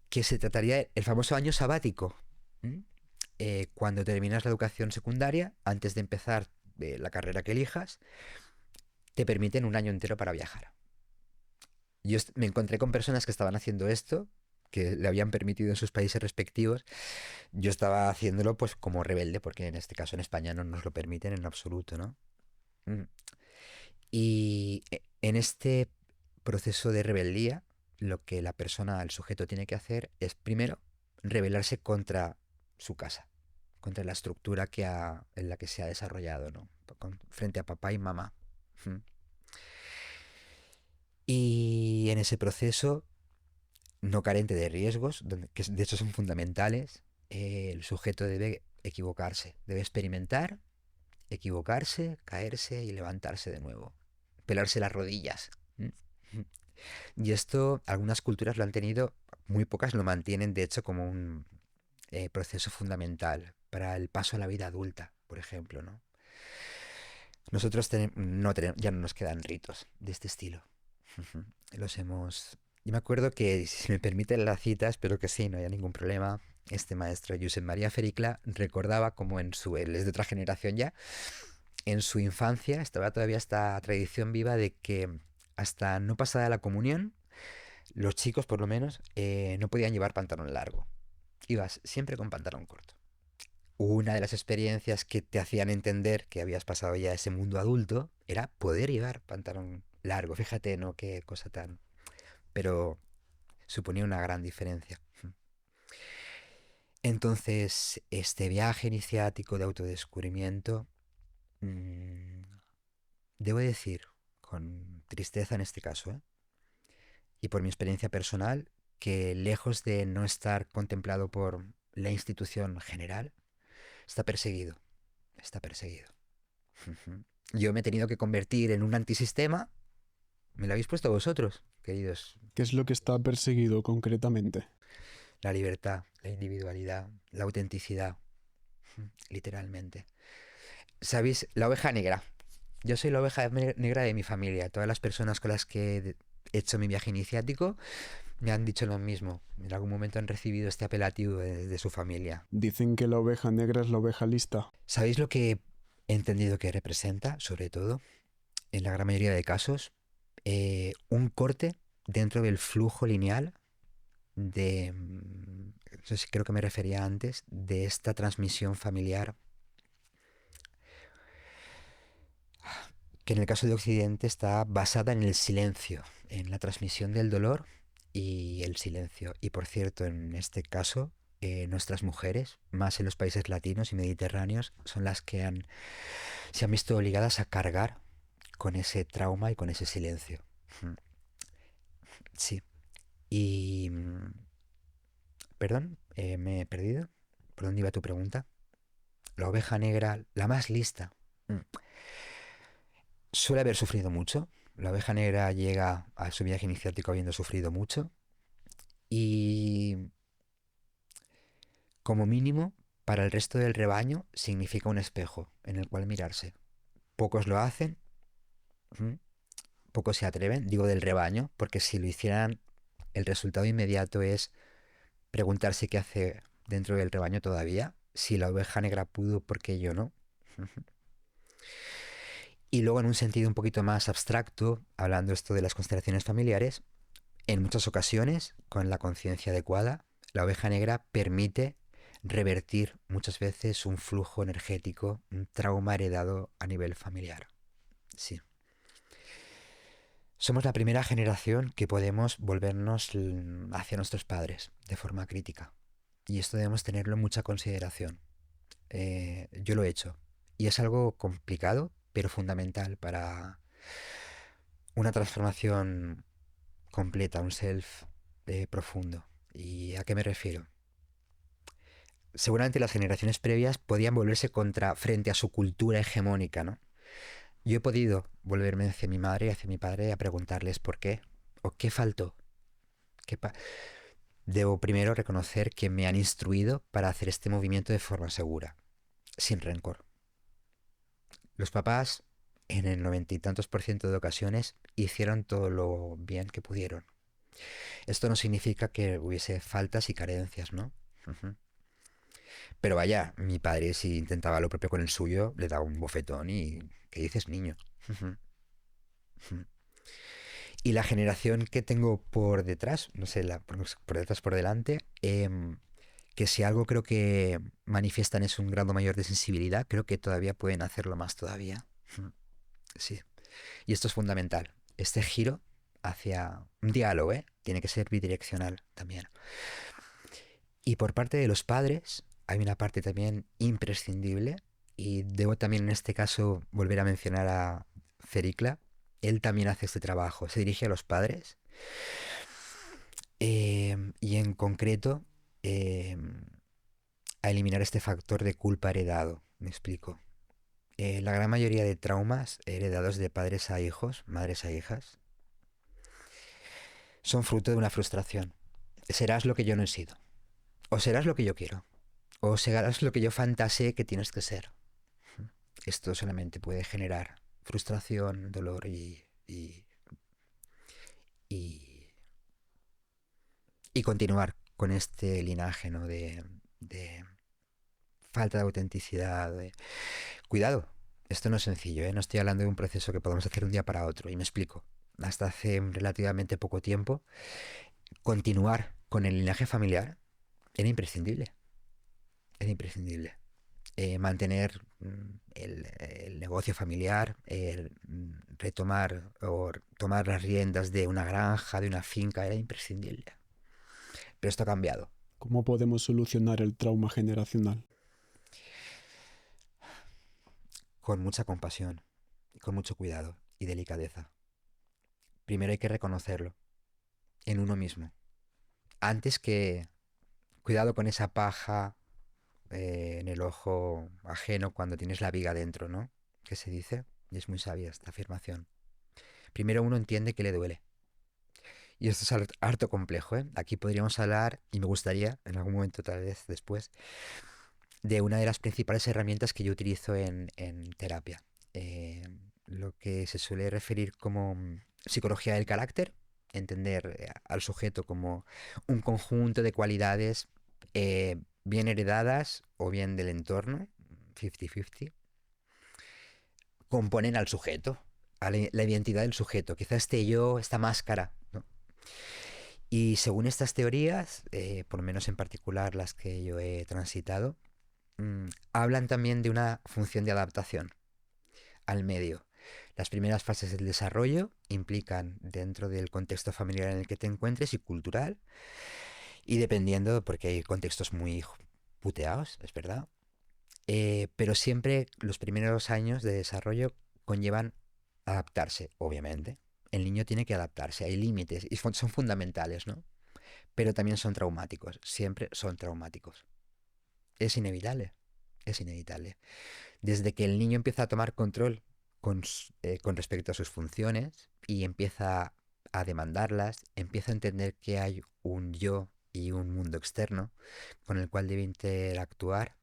que se trataría el famoso año sabático. Cuando terminas la educación secundaria, antes de empezar la carrera que elijas, te permiten un año entero para viajar. Yo me encontré con personas que estaban haciendo esto, que le habían permitido en sus países respectivos. Yo estaba haciéndolo pues como rebelde, porque en este caso en España no nos lo permiten en absoluto, ¿no? Y en este proceso de rebeldía, lo que la persona, el sujeto tiene que hacer es primero rebelarse contra su casa, contra la estructura en la que se ha desarrollado, ¿no? Frente a papá y mamá. Y en ese proceso, no carente de riesgos, que de hecho son fundamentales, el sujeto debe equivocarse, debe experimentar, equivocarse, caerse y levantarse de nuevo, pelarse las rodillas. Y esto algunas culturas lo han tenido, muy pocas lo mantienen de hecho como un proceso fundamental para el paso a la vida adulta, por ejemplo, ¿no? Nosotros ya no nos quedan ritos de este estilo. Los hemos... Yo me acuerdo que, si me permiten la cita, espero que sí, no haya ningún problema, este maestro Josep María Fericla recordaba como él es de otra generación ya, en su infancia estaba todavía esta tradición viva de que hasta no pasada la comunión, los chicos por lo menos no podían llevar pantalón largo. Ibas siempre con pantalón corto. Una de las experiencias que te hacían entender que habías pasado ya ese mundo adulto era poder llevar pantalón largo. Fíjate, ¿no? Qué cosa tan... Pero suponía una gran diferencia. Entonces, este viaje iniciático de autodescubrimiento, mmm, debo decir, con tristeza en este caso, y por mi experiencia personal, que lejos de no estar contemplado por la institución general, está perseguido. Está perseguido. Yo me he tenido que convertir en un antisistema. Me lo habéis puesto vosotros, queridos. ¿Qué es lo que está perseguido concretamente? La libertad, la individualidad, la autenticidad, literalmente. ¿Sabéis? La oveja negra. Yo soy la oveja negra de mi familia. Todas las personas con las que he hecho mi viaje iniciático me han dicho lo mismo. En algún momento han recibido este apelativo de su familia. Dicen que la oveja negra es la oveja lista. ¿Sabéis lo que he entendido que representa, sobre todo, en la gran mayoría de casos? Un corte dentro del flujo lineal de, no sé si creo que me refería antes, de esta transmisión familiar, que en el caso de Occidente está basada en el silencio, en la transmisión del dolor y el silencio. Y por cierto, en este caso, nuestras mujeres, más en los países latinos y mediterráneos, son las que se han visto obligadas a cargar con ese trauma y con ese silencio. Sí. Y... Perdón, me he perdido. ¿Por dónde iba tu pregunta? La oveja negra, la más lista. Suele haber sufrido mucho. La oveja negra llega a su viaje iniciático habiendo sufrido mucho. Y como mínimo, para el resto del rebaño significa un espejo en el cual mirarse. Pocos lo hacen, pocos se atreven, digo del rebaño, porque si lo hicieran, el resultado inmediato es preguntarse qué hace dentro del rebaño todavía. Si la oveja negra pudo, ¿por qué yo no? Y luego en un sentido un poquito más abstracto, hablando esto de las constelaciones familiares, en muchas ocasiones, con la conciencia adecuada, la oveja negra permite revertir muchas veces un flujo energético, un trauma heredado a nivel familiar. Sí. Somos la primera generación que podemos volvernos hacia nuestros padres de forma crítica. Y esto debemos tenerlo en mucha consideración. Yo lo he hecho. Y es algo complicado, pero fundamental para una transformación completa, un self profundo. ¿Y a qué me refiero? Seguramente las generaciones previas podían volverse contra frente a su cultura hegemónica, ¿no? Yo he podido volverme hacia mi madre y hacia mi padre a preguntarles por qué o qué faltó. Debo primero reconocer que me han instruido para hacer este movimiento de forma segura, sin rencor. Los papás, en el 90 y tantos% de ocasiones, hicieron todo lo bien que pudieron. Esto no significa que hubiese faltas y carencias, ¿no? Pero vaya, mi padre si intentaba lo propio con el suyo, le daba un bofetón y... ¿Qué dices, niño? Y la generación que tengo por detrás, no sé, por detrás, por delante, que si algo creo que manifiestan es un grado mayor de sensibilidad, creo que todavía pueden hacerlo más todavía. Sí. Y esto es fundamental. Este giro hacia un diálogo, tiene que ser bidireccional también. Y por parte de los padres hay una parte también imprescindible, y debo también en este caso volver a mencionar a Cericla. Él también hace este trabajo, se dirige a los padres y en concreto a eliminar este factor de culpa heredado. Me explico. La gran mayoría de traumas heredados de padres a hijos, madres a hijas, son fruto de una frustración. Serás lo que yo no he sido. O serás lo que yo quiero. O serás lo que yo fantaseé que tienes que ser. Esto solamente puede generar frustración, dolor y continuar con este linaje, ¿no? de falta de autenticidad. Cuidado, esto no es sencillo, ¿eh? No estoy hablando de un proceso que podemos hacer de un día para otro. Y me explico. hasta hace relativamente poco tiempo, continuar con el linaje familiar era imprescindible. Era imprescindible. Mantener el negocio familiar, retomar o tomar las riendas de una granja, de una finca, era imprescindible. Pero esto ha cambiado. ¿Cómo podemos solucionar el trauma generacional? Con mucha compasión, con mucho cuidado y delicadeza. Primero hay que reconocerlo en uno mismo. Antes que cuidado con esa paja en el ojo ajeno cuando tienes la viga dentro, ¿no? ¿Qué se dice? Y es muy sabia esta afirmación. Primero uno entiende que le duele. Y esto es harto complejo, ¿eh? Aquí podríamos hablar, y me gustaría, en algún momento tal vez después, de una de las principales herramientas que yo utilizo en terapia. Lo que se suele referir como psicología del carácter, entender al sujeto como un conjunto de cualidades bien heredadas o bien del entorno, 50-50, componen al sujeto, a la identidad del sujeto. Quizá este yo, esta máscara, ¿no? Y según estas teorías, por lo menos en particular las que yo he transitado, hablan también de una función de adaptación al medio. Las primeras fases del desarrollo implican dentro del contexto familiar en el que te encuentres y cultural, y dependiendo, porque hay contextos muy puteados, es verdad, pero siempre los primeros años de desarrollo conllevan adaptarse, obviamente. El niño tiene que adaptarse, hay límites y son fundamentales, ¿no? Pero también son traumáticos, siempre son traumáticos. Es inevitable, es inevitable. Desde que el niño empieza a tomar control con respecto a sus funciones y empieza a demandarlas, empieza a entender que hay un yo y un mundo externo con el cual debe interactuar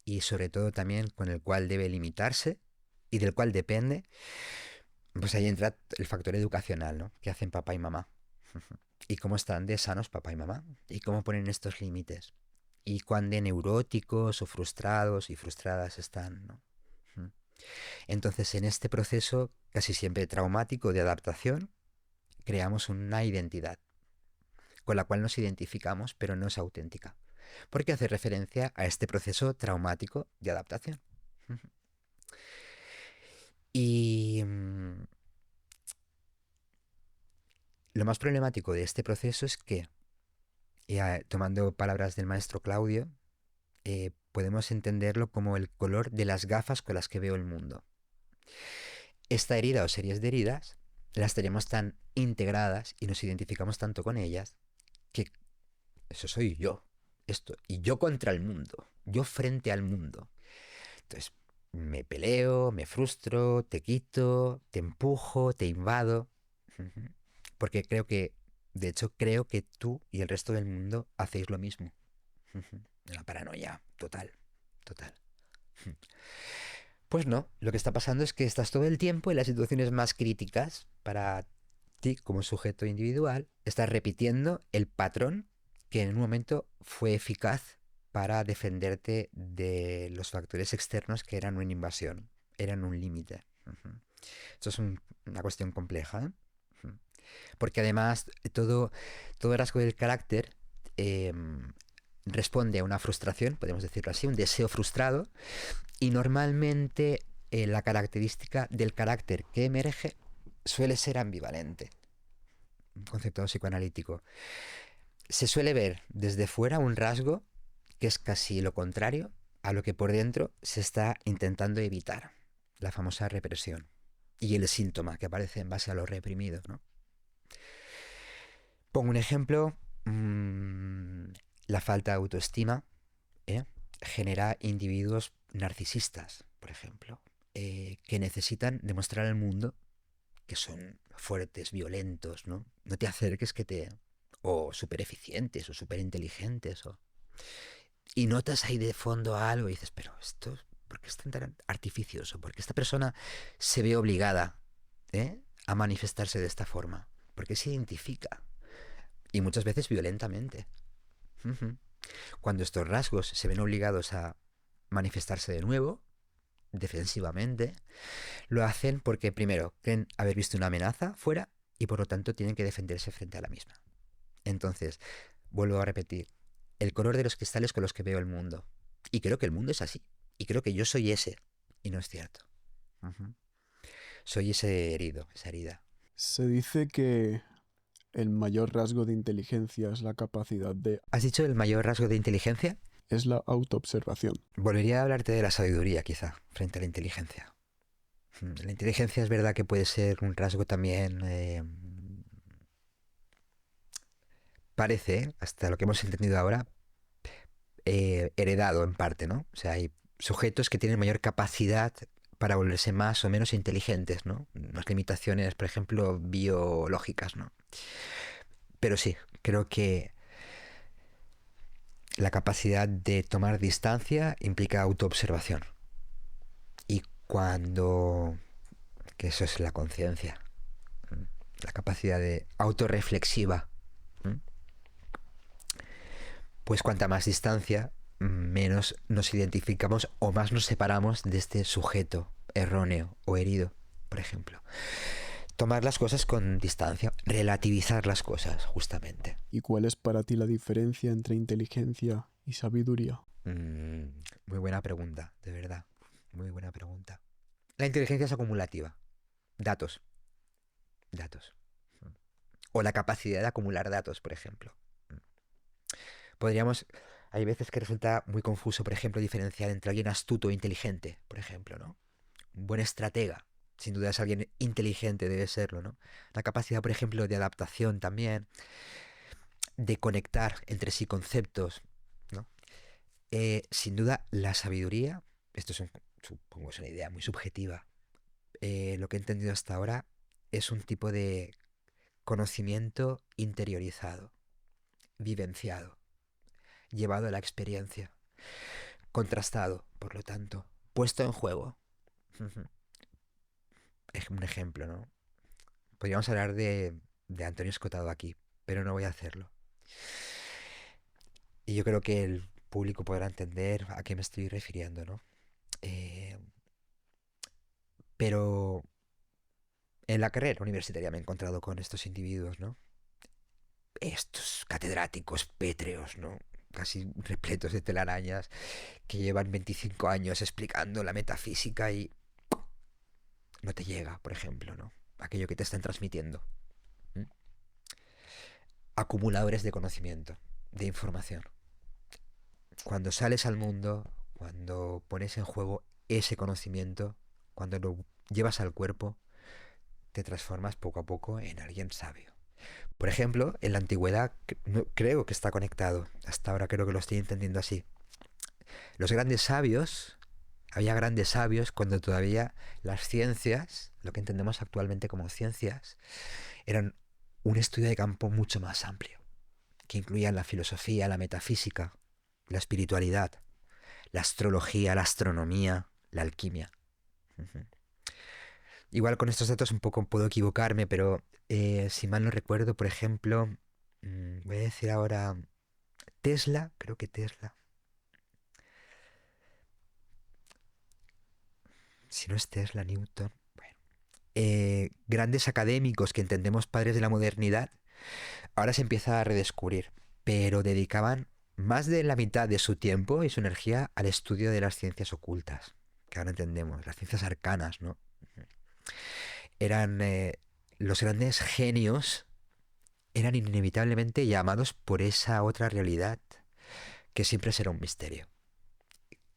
y sobre todo también con el cual debe limitarse y del cual depende, pues ahí entra el factor educacional, ¿no? ¿Qué hacen papá y mamá? Y cómo están de sanos papá y mamá y cómo ponen estos límites y cuán de neuróticos o frustrados y frustradas están, ¿no? Entonces, en este proceso casi siempre traumático de adaptación, creamos una identidad con la cual nos identificamos, pero no es auténtica, porque hace referencia a este proceso traumático de adaptación. Y lo más problemático de este proceso es que, tomando palabras del maestro Claudio, podemos entenderlo como el color de las gafas con las que veo el mundo. Esta herida o series de heridas las tenemos tan integradas y nos identificamos tanto con ellas que eso soy yo. Esto. Y yo contra el mundo. Yo frente al mundo. Entonces, me peleo, me frustro, te quito, te empujo, te invado. Porque de hecho, creo que tú y el resto del mundo hacéis lo mismo. La paranoia, total, total. Pues no, lo que está pasando es que estás todo el tiempo en las situaciones más críticas para ti como sujeto individual, estás repitiendo el patrón que en un momento fue eficaz para defenderte de los factores externos que eran una invasión, eran un límite. Esto es una cuestión compleja, ¿eh? Porque además todo rasgo del carácter responde a una frustración, podemos decirlo así, un deseo frustrado, y normalmente la característica del carácter que emerge suele ser ambivalente. Un concepto psicoanalítico. Se suele ver desde fuera un rasgo que es casi lo contrario a lo que por dentro se está intentando evitar, la famosa represión y el síntoma que aparece en base a lo reprimido, ¿no? Pongo un ejemplo, la falta de autoestima ¿eh? genera individuos narcisistas, por ejemplo, que necesitan demostrar al mundo que son fuertes, violentos, ¿no? No te acerques que te... o súper eficientes o súper inteligentes. Y notas ahí de fondo algo y dices, pero esto, ¿por qué es tan artificioso? ¿Por qué esta persona se ve obligada a manifestarse de esta forma? ¿Por qué se identifica? Y muchas veces violentamente. Cuando estos rasgos se ven obligados a manifestarse de nuevo, defensivamente, lo hacen porque primero creen haber visto una amenaza fuera y por lo tanto tienen que defenderse frente a la misma. Entonces, vuelvo a repetir, el color de los cristales con los que veo el mundo. Y creo que el mundo es así. Y creo que yo soy ese. Y no es cierto. Ujú. Soy ese herido, esa herida. Se dice que el mayor rasgo de inteligencia es la capacidad de... ¿Has dicho el mayor rasgo de inteligencia? es la autoobservación. Volvería a hablarte de la sabiduría, quizá, frente a la inteligencia. La inteligencia es verdad que puede ser un rasgo también, parece, hasta lo que hemos entendido ahora, heredado en parte, ¿no? O sea, hay sujetos que tienen mayor capacidad para volverse más o menos inteligentes, ¿no? Unas limitaciones, por ejemplo, biológicas, ¿no? Pero sí, creo que la capacidad de tomar distancia implica autoobservación. Y cuando... que eso es la conciencia, la capacidad de autorreflexiva, pues cuanta más distancia, menos nos identificamos o más nos separamos de este sujeto erróneo o herido, por ejemplo. Tomar las cosas con distancia, relativizar las cosas, justamente. ¿Y cuál es para ti la diferencia entre inteligencia y sabiduría? Muy buena pregunta, de verdad. Muy buena pregunta. La inteligencia es acumulativa. Datos. Datos. O la capacidad de acumular datos, por ejemplo. Podríamos... Hay veces que resulta muy confuso, por ejemplo, diferenciar entre alguien astuto e inteligente, por ejemplo, ¿no? Un buen estratega. Sin duda es alguien inteligente, debe serlo, ¿no? La capacidad, por ejemplo, de adaptación también, de conectar entre sí conceptos, ¿no? Sin duda, la sabiduría, esto es supongo es una idea muy subjetiva, lo que he entendido hasta ahora es un tipo de conocimiento interiorizado, vivenciado, llevado a la experiencia, contrastado, por lo tanto, puesto en juego. Es un ejemplo, ¿no? Podríamos hablar de Antonio Escotado aquí, pero no voy a hacerlo. Y yo creo que el público podrá entender a qué me estoy refiriendo, ¿no? Eh, pero en la carrera universitaria me he encontrado con estos individuos, ¿no? Estos catedráticos pétreos, ¿no? Casi repletos de telarañas, que llevan 25 años explicando la metafísica y no te llega, por ejemplo, ¿no? Aquello que te están transmitiendo. ¿Mm? Acumuladores de conocimiento, de información. Cuando sales al mundo, cuando pones en juego ese conocimiento, cuando lo llevas al cuerpo, te transformas poco a poco en alguien sabio. Por ejemplo, en la antigüedad creo que está conectado. Hasta ahora creo que lo estoy entendiendo así. Los grandes sabios, había grandes sabios cuando todavía las ciencias, lo que entendemos actualmente como ciencias, eran un estudio de campo mucho más amplio, que incluían la filosofía, la metafísica, la espiritualidad, la astrología, la astronomía, la alquimia. Ujú. Igual con estos datos un poco puedo equivocarme, pero si mal no recuerdo, por ejemplo, voy a decir ahora Tesla, creo que Tesla. Si no es Tesla, Newton. Bueno, grandes académicos que entendemos padres de la modernidad, ahora se empieza a redescubrir, pero dedicaban más de la mitad de su tiempo y su energía al estudio de las ciencias ocultas, que ahora entendemos, las ciencias arcanas, ¿no? Eran los grandes genios, eran inevitablemente llamados por esa otra realidad, que siempre será un misterio,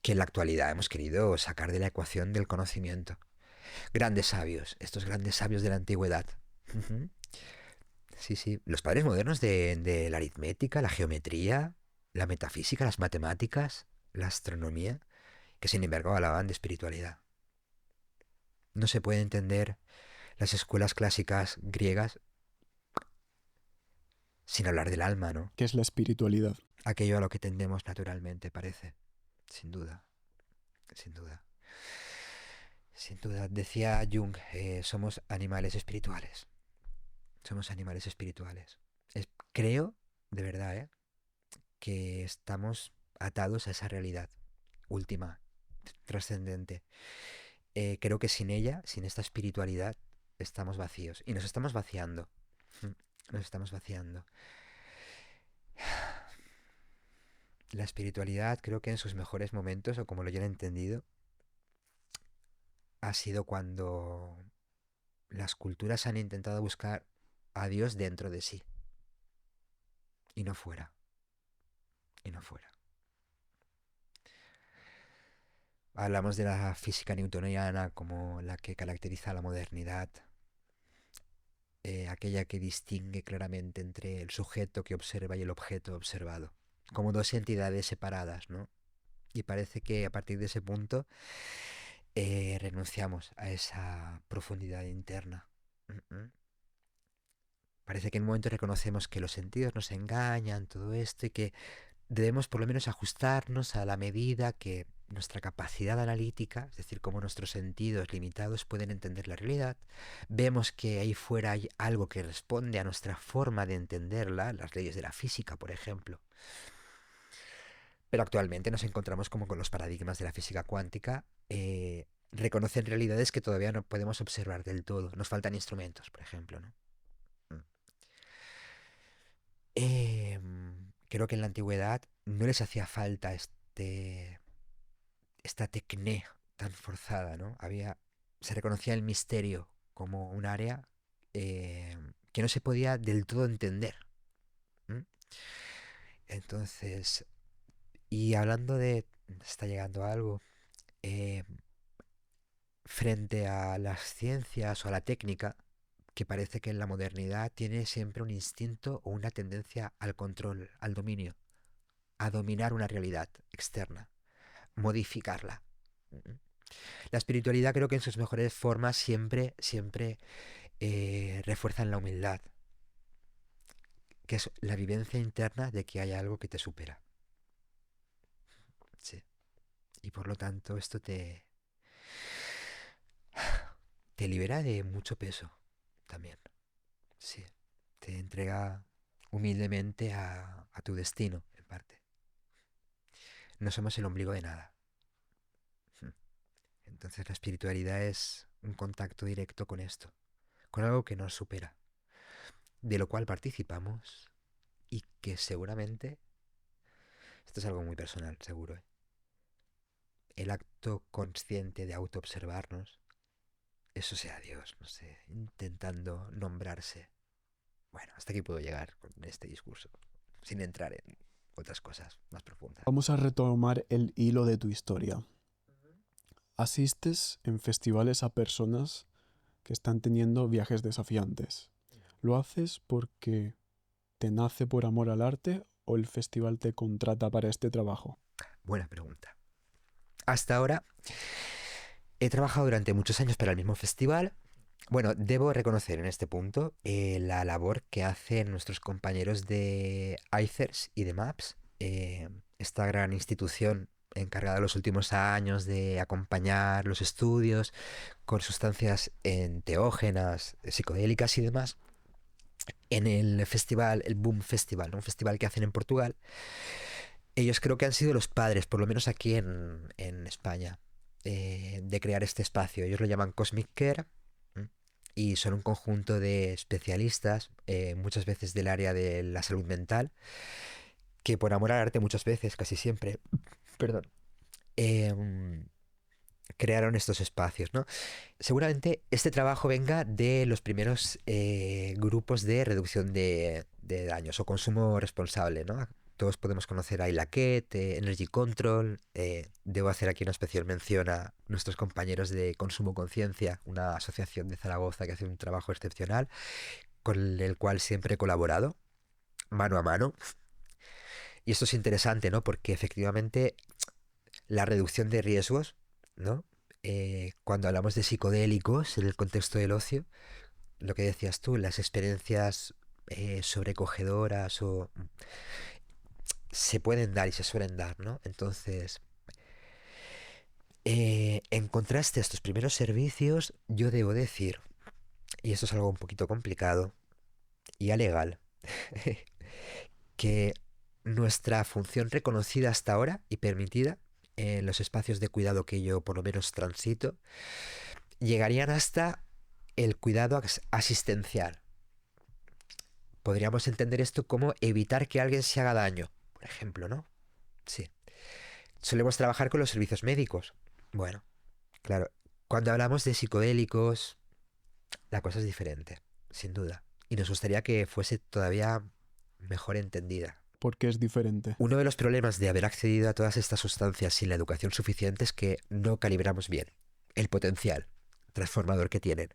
que en la actualidad hemos querido sacar de la ecuación del conocimiento. Grandes sabios, estos grandes sabios de la antigüedad. Ujú. Sí, sí. Los padres modernos de la aritmética, la geometría, la metafísica, las matemáticas, la astronomía, que sin embargo hablaban de espiritualidad. No se puede entender las escuelas clásicas griegas sin hablar del alma, ¿no? ¿Qué es la espiritualidad? Aquello a lo que tendemos naturalmente, parece. Sin duda, sin duda. Sin duda. Decía Jung, somos animales espirituales. Somos animales espirituales. Creo, de verdad, que estamos atados a esa realidad última, trascendente. Creo que sin ella, sin esta espiritualidad, estamos vacíos y nos estamos vaciando. Nos estamos vaciando. La espiritualidad creo que en sus mejores momentos, o como lo yo he entendido, ha sido cuando las culturas han intentado buscar a Dios dentro de sí y no fuera, y no fuera. Hablamos de la física newtoniana como la que caracteriza la modernidad, aquella que distingue claramente entre el sujeto que observa y el objeto observado, como dos entidades separadas, ¿no? Y parece que a partir de ese punto renunciamos a esa profundidad interna. Parece que en un momento reconocemos que los sentidos nos engañan, todo esto, y que debemos por lo menos ajustarnos a la medida que nuestra capacidad analítica, es decir, cómo nuestros sentidos limitados pueden entender la realidad, vemos que ahí fuera hay algo que responde a nuestra forma de entenderla, las leyes de la física, por ejemplo. Pero actualmente nos encontramos como con los paradigmas de la física cuántica, reconocen realidades que todavía no podemos observar del todo. Nos faltan instrumentos, por ejemplo, ¿no? Creo que en la antigüedad no les hacía falta esta tecné tan forzada, ¿no? Se reconocía el misterio como un área que no se podía del todo entender. ¿M? Entonces, y hablando de, está llegando algo, eh, frente a las ciencias o a la técnica, que parece que en la modernidad tiene siempre un instinto o una tendencia al control, al dominio, a dominar una realidad externa, modificarla. La espiritualidad creo que en sus mejores formas siempre refuerzan la humildad, que es la vivencia interna de que hay algo que te supera. Sí. Y por lo tanto esto te libera de mucho peso también. Sí. Te entrega humildemente a tu destino, en parte. No somos el ombligo de nada. Entonces la espiritualidad es un contacto directo con esto, con algo que nos supera, de lo cual participamos y que seguramente, esto es algo muy personal, seguro, el acto consciente de autoobservarnos, eso sea Dios, no sé, intentando nombrarse. Bueno, hasta aquí puedo llegar con este discurso, sin entrar en otras cosas más profundas. Vamos a retomar el hilo de tu historia. Asistes en festivales a personas que están teniendo viajes desafiantes. ¿Lo haces porque te nace por amor al arte o el festival te contrata para este trabajo? Buena pregunta. Hasta ahora he trabajado durante muchos años para el mismo festival. Bueno, debo reconocer en este punto la labor que hacen nuestros compañeros de ICERS y de MAPS, esta gran institución encargada en los últimos años de acompañar los estudios con sustancias enteógenas, psicodélicas y demás, en el festival, el Boom Festival, ¿no? Un festival que hacen en Portugal. Ellos creo que han sido los padres, por lo menos aquí en España, de crear este espacio. Ellos lo llaman Cosmic Care y son un conjunto de especialistas, muchas veces del área de la salud mental, que por amor al arte muchas veces, casi siempre, perdón, em, crearon estos espacios, ¿no? Seguramente este trabajo venga de los primeros grupos de reducción de daños o consumo responsable, ¿no? Todos podemos conocer a Ilaquet, Energy Control. Debo hacer aquí una especial mención a nuestros compañeros de Consumo Conciencia, una asociación de Zaragoza que hace un trabajo excepcional, con el cual siempre he colaborado, mano a mano. Y esto es interesante, ¿no? Porque efectivamente la reducción de riesgos, ¿no? Cuando hablamos de psicodélicos en el contexto del ocio, lo que decías tú, las experiencias sobrecogedoras o se pueden dar y se suelen dar, ¿no? Entonces, en contraste a estos primeros servicios, yo debo decir, y esto es algo un poquito complicado y alegal, que nuestra función reconocida hasta ahora y permitida en los espacios de cuidado que yo por lo menos transito, llegarían hasta el cuidado asistencial. Podríamos entender esto como evitar que alguien se haga daño, por ejemplo, ¿no? Sí. Solemos trabajar con los servicios médicos. Bueno, claro, cuando hablamos de psicodélicos, la cosa es diferente, sin duda. Y nos gustaría que fuese todavía mejor entendida. Porque es diferente. Uno de los problemas de haber accedido a todas estas sustancias sin la educación suficiente es que no calibramos bien el potencial transformador que tienen.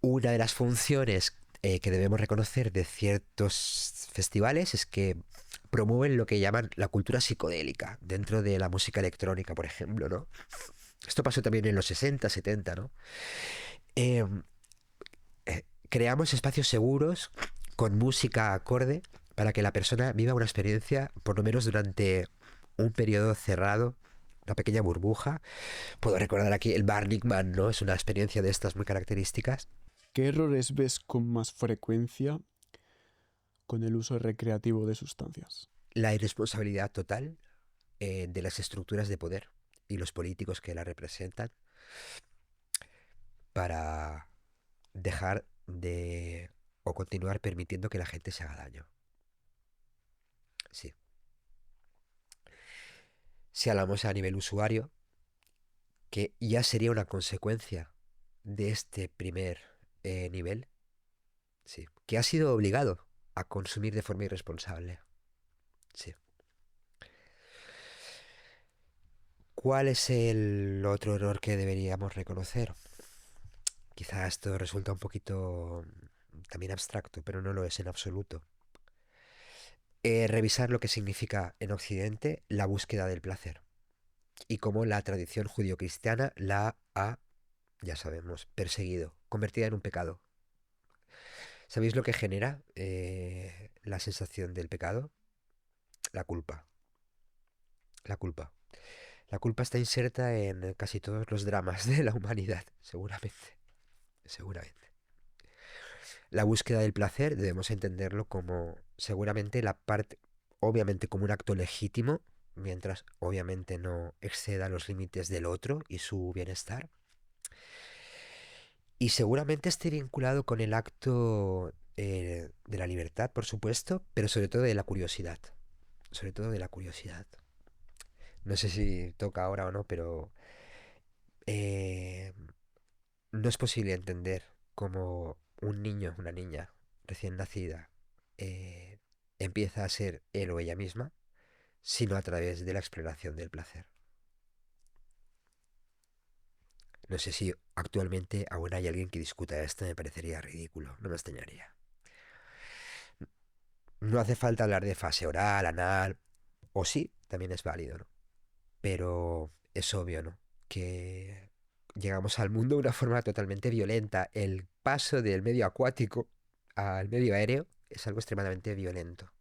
Una de las funciones que debemos reconocer de ciertos festivales es que promueven lo que llaman la cultura psicodélica dentro de la música electrónica, por ejemplo, ¿no? Esto pasó también en los 60, 70, ¿no? Eh, Creamos espacios seguros con música acorde para que la persona viva una experiencia, por lo menos durante un periodo cerrado, una pequeña burbuja. Puedo recordar aquí el Burning Man, ¿no? Es una experiencia de estas muy características. ¿Qué errores ves con más frecuencia con el uso recreativo de sustancias? La irresponsabilidad total de las estructuras de poder y los políticos que la representan para dejar de o continuar permitiendo que la gente se haga daño. Sí. Si hablamos a nivel usuario, que ya sería una consecuencia de este primer nivel, sí, que ha sido obligado a consumir de forma irresponsable. Sí. ¿Cuál es el otro error que deberíamos reconocer? Quizá esto resulta un poquito también abstracto, pero no lo es en absoluto. Revisar lo que significa en Occidente la búsqueda del placer y cómo la tradición judio-cristiana la ha, ya sabemos, perseguido, convertida en un pecado. ¿Sabéis lo que genera la sensación del pecado? La culpa. La culpa. La culpa está inserta en casi todos los dramas de la humanidad, seguramente. Seguramente. La búsqueda del placer debemos entenderlo como seguramente la parte, obviamente como un acto legítimo, mientras obviamente no exceda los límites del otro y su bienestar. Y seguramente esté vinculado con el acto de la libertad, por supuesto, pero sobre todo de la curiosidad. Sobre todo de la curiosidad. No sé si toca ahora o no, pero eh, no es posible entender cómo un niño, una niña recién nacida, eh, empieza a ser él o ella misma, sino a través de la exploración del placer. No sé si actualmente aún hay alguien que discuta esto, me parecería ridículo, no me extrañaría. No hace falta hablar de fase oral, anal, o sí, también es válido, ¿no? Pero es obvio, ¿no? Que llegamos al mundo de una forma totalmente violenta. El paso del medio acuático al medio aéreo es algo extremadamente violento.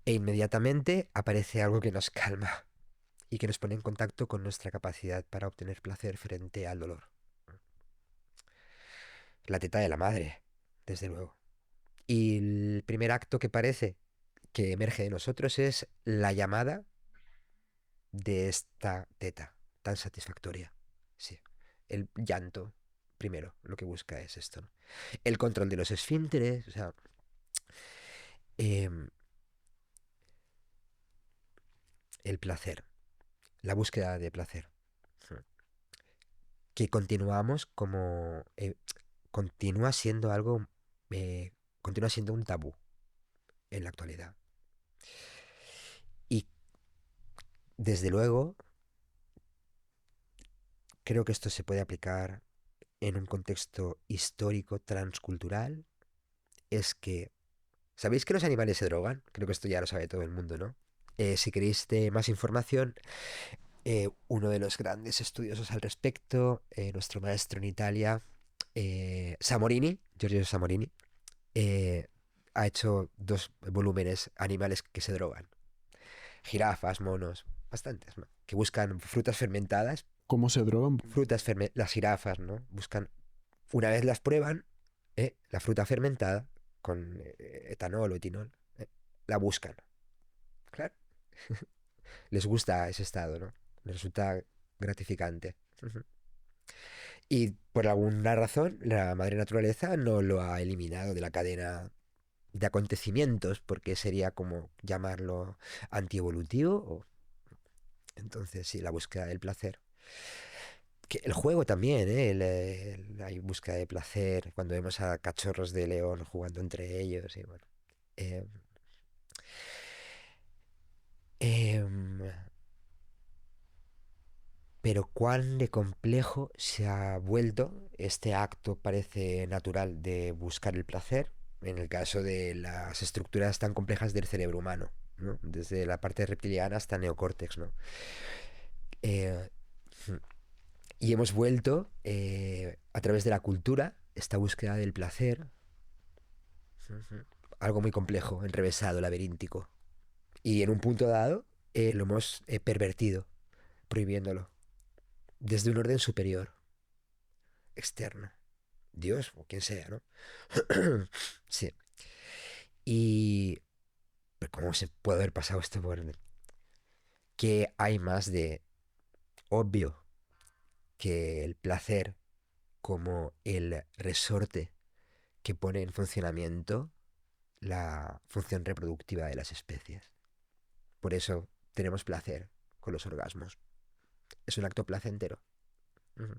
E inmediatamente aparece algo que nos calma y que nos pone en contacto con nuestra capacidad para obtener placer frente al dolor. La teta de la madre, desde luego. Y el primer acto que parece que emerge de nosotros es la llamada de esta teta tan satisfactoria. Sí. El llanto, primero, lo que busca es esto, ¿no? El control de los esfínteres, o sea, em, el placer, la búsqueda de placer. Que continuamos como... continúa siendo algo... continúa siendo un tabú en la actualidad. Y desde luego, creo que esto se puede aplicar en un contexto histórico transcultural. Es que ¿sabéis que los animales se drogan? Creo que esto ya lo sabe todo el mundo, ¿no? Si queréis más información, uno de los grandes estudiosos al respecto, nuestro maestro en Italia, Samorini, Giorgio Samorini, eh, ha hecho 2 volúmenes animales que se drogan. Jirafas, monos, bastantes, ¿no? Que buscan frutas fermentadas. ¿Cómo se drogan? Las jirafas, ¿no? Buscan, una vez las prueban, la fruta fermentada con etanol o etinol, la buscan. Claro. Les gusta ese estado, ¿no? Les resulta gratificante. Y por alguna razón, la madre naturaleza no lo ha eliminado de la cadena de acontecimientos, porque sería como llamarlo antievolutivo. Entonces, sí, la búsqueda del placer. Que el juego también, ¿eh? Hay búsqueda de placer cuando vemos a cachorros de león jugando entre ellos. Y bueno. Eh, em, pero cuán de complejo se ha vuelto este acto, parece natural, de buscar el placer, en el caso de las estructuras tan complejas del cerebro humano, ¿no? Desde la parte reptiliana hasta neocórtex, ¿no? Eh, y hemos vuelto, a través de la cultura, esta búsqueda del placer, algo muy complejo, enrevesado, laberíntico. Y en un punto dado, lo hemos pervertido, prohibiéndolo, desde un orden superior, externo. Dios o quien sea, ¿no? Sí. Y... pero ¿cómo se puede haber pasado esto por... ¿Qué hay más de obvio que el placer como el resorte que pone en funcionamiento la función reproductiva de las especies? Por eso tenemos placer con los orgasmos. Es un acto placentero. Ujú.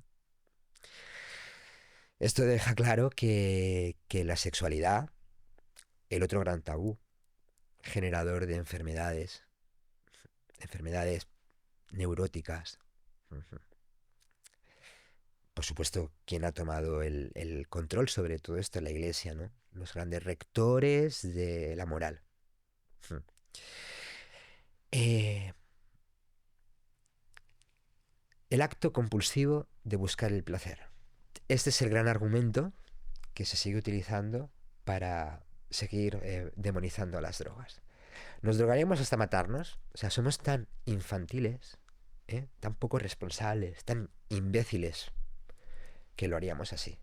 Esto deja claro que la sexualidad, el otro gran tabú, generador de enfermedades neuróticas. Ujú. Por supuesto, ¿quién ha tomado el control sobre todo esto? La Iglesia, ¿no? Los grandes rectores de la moral. Ujú. Eh, el acto compulsivo de buscar el placer. Este es el gran argumento que se sigue utilizando para seguir demonizando a las drogas. Nos drogaremos hasta matarnos. O sea, somos tan infantiles, tan poco responsables, tan imbéciles, que lo haríamos así.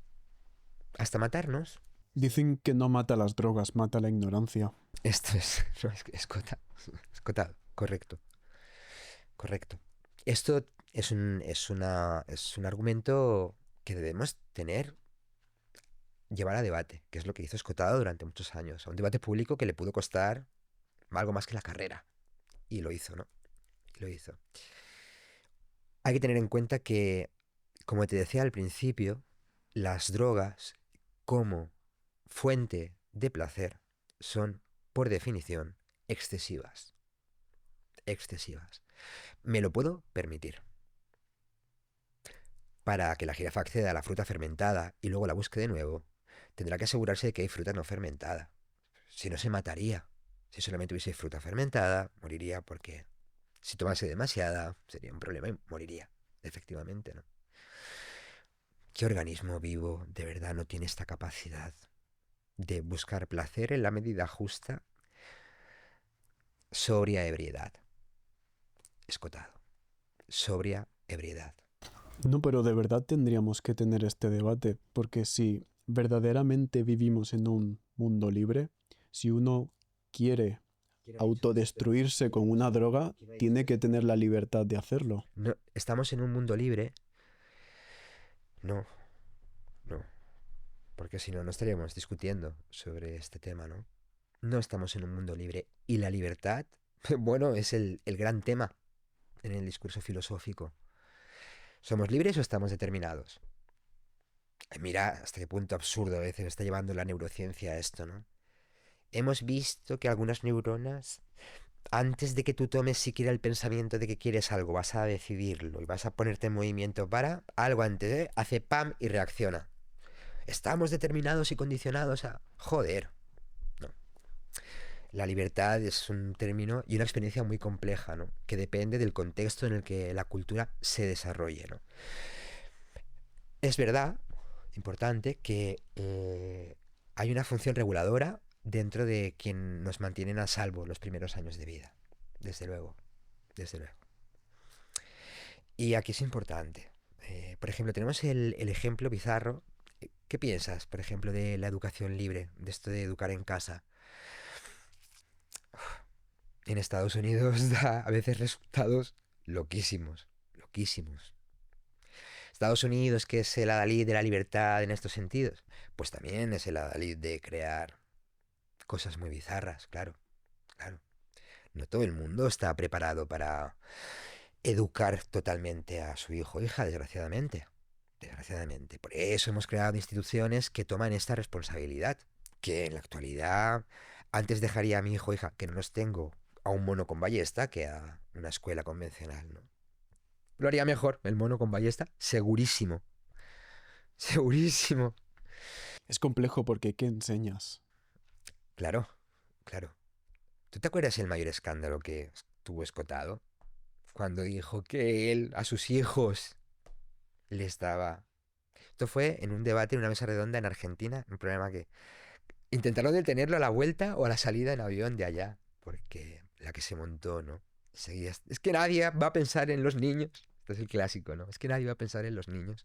Hasta matarnos. Dicen que no mata las drogas, mata la ignorancia. Esto es, no, escotado, escotado, correcto, correcto. Esto es un argumento que debemos tener, llevar a debate, que es lo que hizo Escotado durante muchos años. A un debate público que le pudo costar algo más que la carrera. Y lo hizo, ¿no? Lo hizo. Hay que tener en cuenta que, como te decía al principio, las drogas como fuente de placer son, por definición, excesivas. Excesivas. Me lo puedo permitir. Para que la jirafa acceda a la fruta fermentada y luego la busque de nuevo, tendrá que asegurarse de que hay fruta no fermentada. Si no, se mataría. Si solamente hubiese fruta fermentada, moriría porque si tomase demasiada sería un problema y moriría. Efectivamente, ¿no? ¿Qué organismo vivo de verdad no tiene esta capacidad de buscar placer en la medida justa, sobria ebriedad? Escotado. Sobria ebriedad. No, pero de verdad tendríamos que tener este debate, porque si verdaderamente vivimos en un mundo libre, si uno quiere autodestruirse con una droga, tiene que tener la libertad de hacerlo. No, estamos en un mundo libre. No, no. Porque si no, no estaríamos discutiendo sobre este tema, ¿no? No estamos en un mundo libre. Y la libertad, bueno, es el gran tema en el discurso filosófico. ¿Somos libres o estamos determinados? Mira hasta qué punto absurdo a veces está llevando la neurociencia a esto, ¿no? Hemos visto que algunas neuronas, antes de que tú tomes siquiera el pensamiento de que quieres algo, vas a decidirlo y vas a ponerte en movimiento para algo antes, ¿eh? Hace pam y reacciona. Estamos determinados y condicionados a... Joder. No. La libertad es un término y una experiencia muy compleja, ¿no? Que depende del contexto en el que la cultura se desarrolle, ¿no? Es verdad, importante, que hay una función reguladora dentro de quien nos mantienen a salvo los primeros años de vida. Desde luego, desde luego. Y aquí es importante. Por ejemplo, tenemos el ejemplo bizarro. ¿Qué piensas, por ejemplo, de la educación libre, de esto de educar en casa? En Estados Unidos da a veces resultados loquísimos, loquísimos. Estados Unidos, que es el adalid de la libertad en estos sentidos, pues también es el adalid de crear cosas muy bizarras, claro, claro. No todo el mundo está preparado para educar totalmente a su hijo o hija, desgraciadamente. Desgraciadamente. Por eso hemos creado instituciones que toman esta responsabilidad. Que en la actualidad, antes dejaría a mi hijo o hija, que no los tengo, a un mono con ballesta que a una escuela convencional, ¿no? Lo haría mejor, el mono con ballesta, segurísimo. Segurísimo. Es complejo porque ¿qué enseñas? Claro, claro. ¿Tú te acuerdas el mayor escándalo que tuvo Escotado? Cuando dijo que él a sus hijos les daba... Esto fue en un debate en una mesa redonda en Argentina, un problema que intentaron detenerlo a la vuelta o a la salida en avión de allá, porque la que se montó, ¿no? Seguía, es que nadie va a pensar en los niños. Este es el clásico, ¿no? Es que nadie va a pensar en los niños.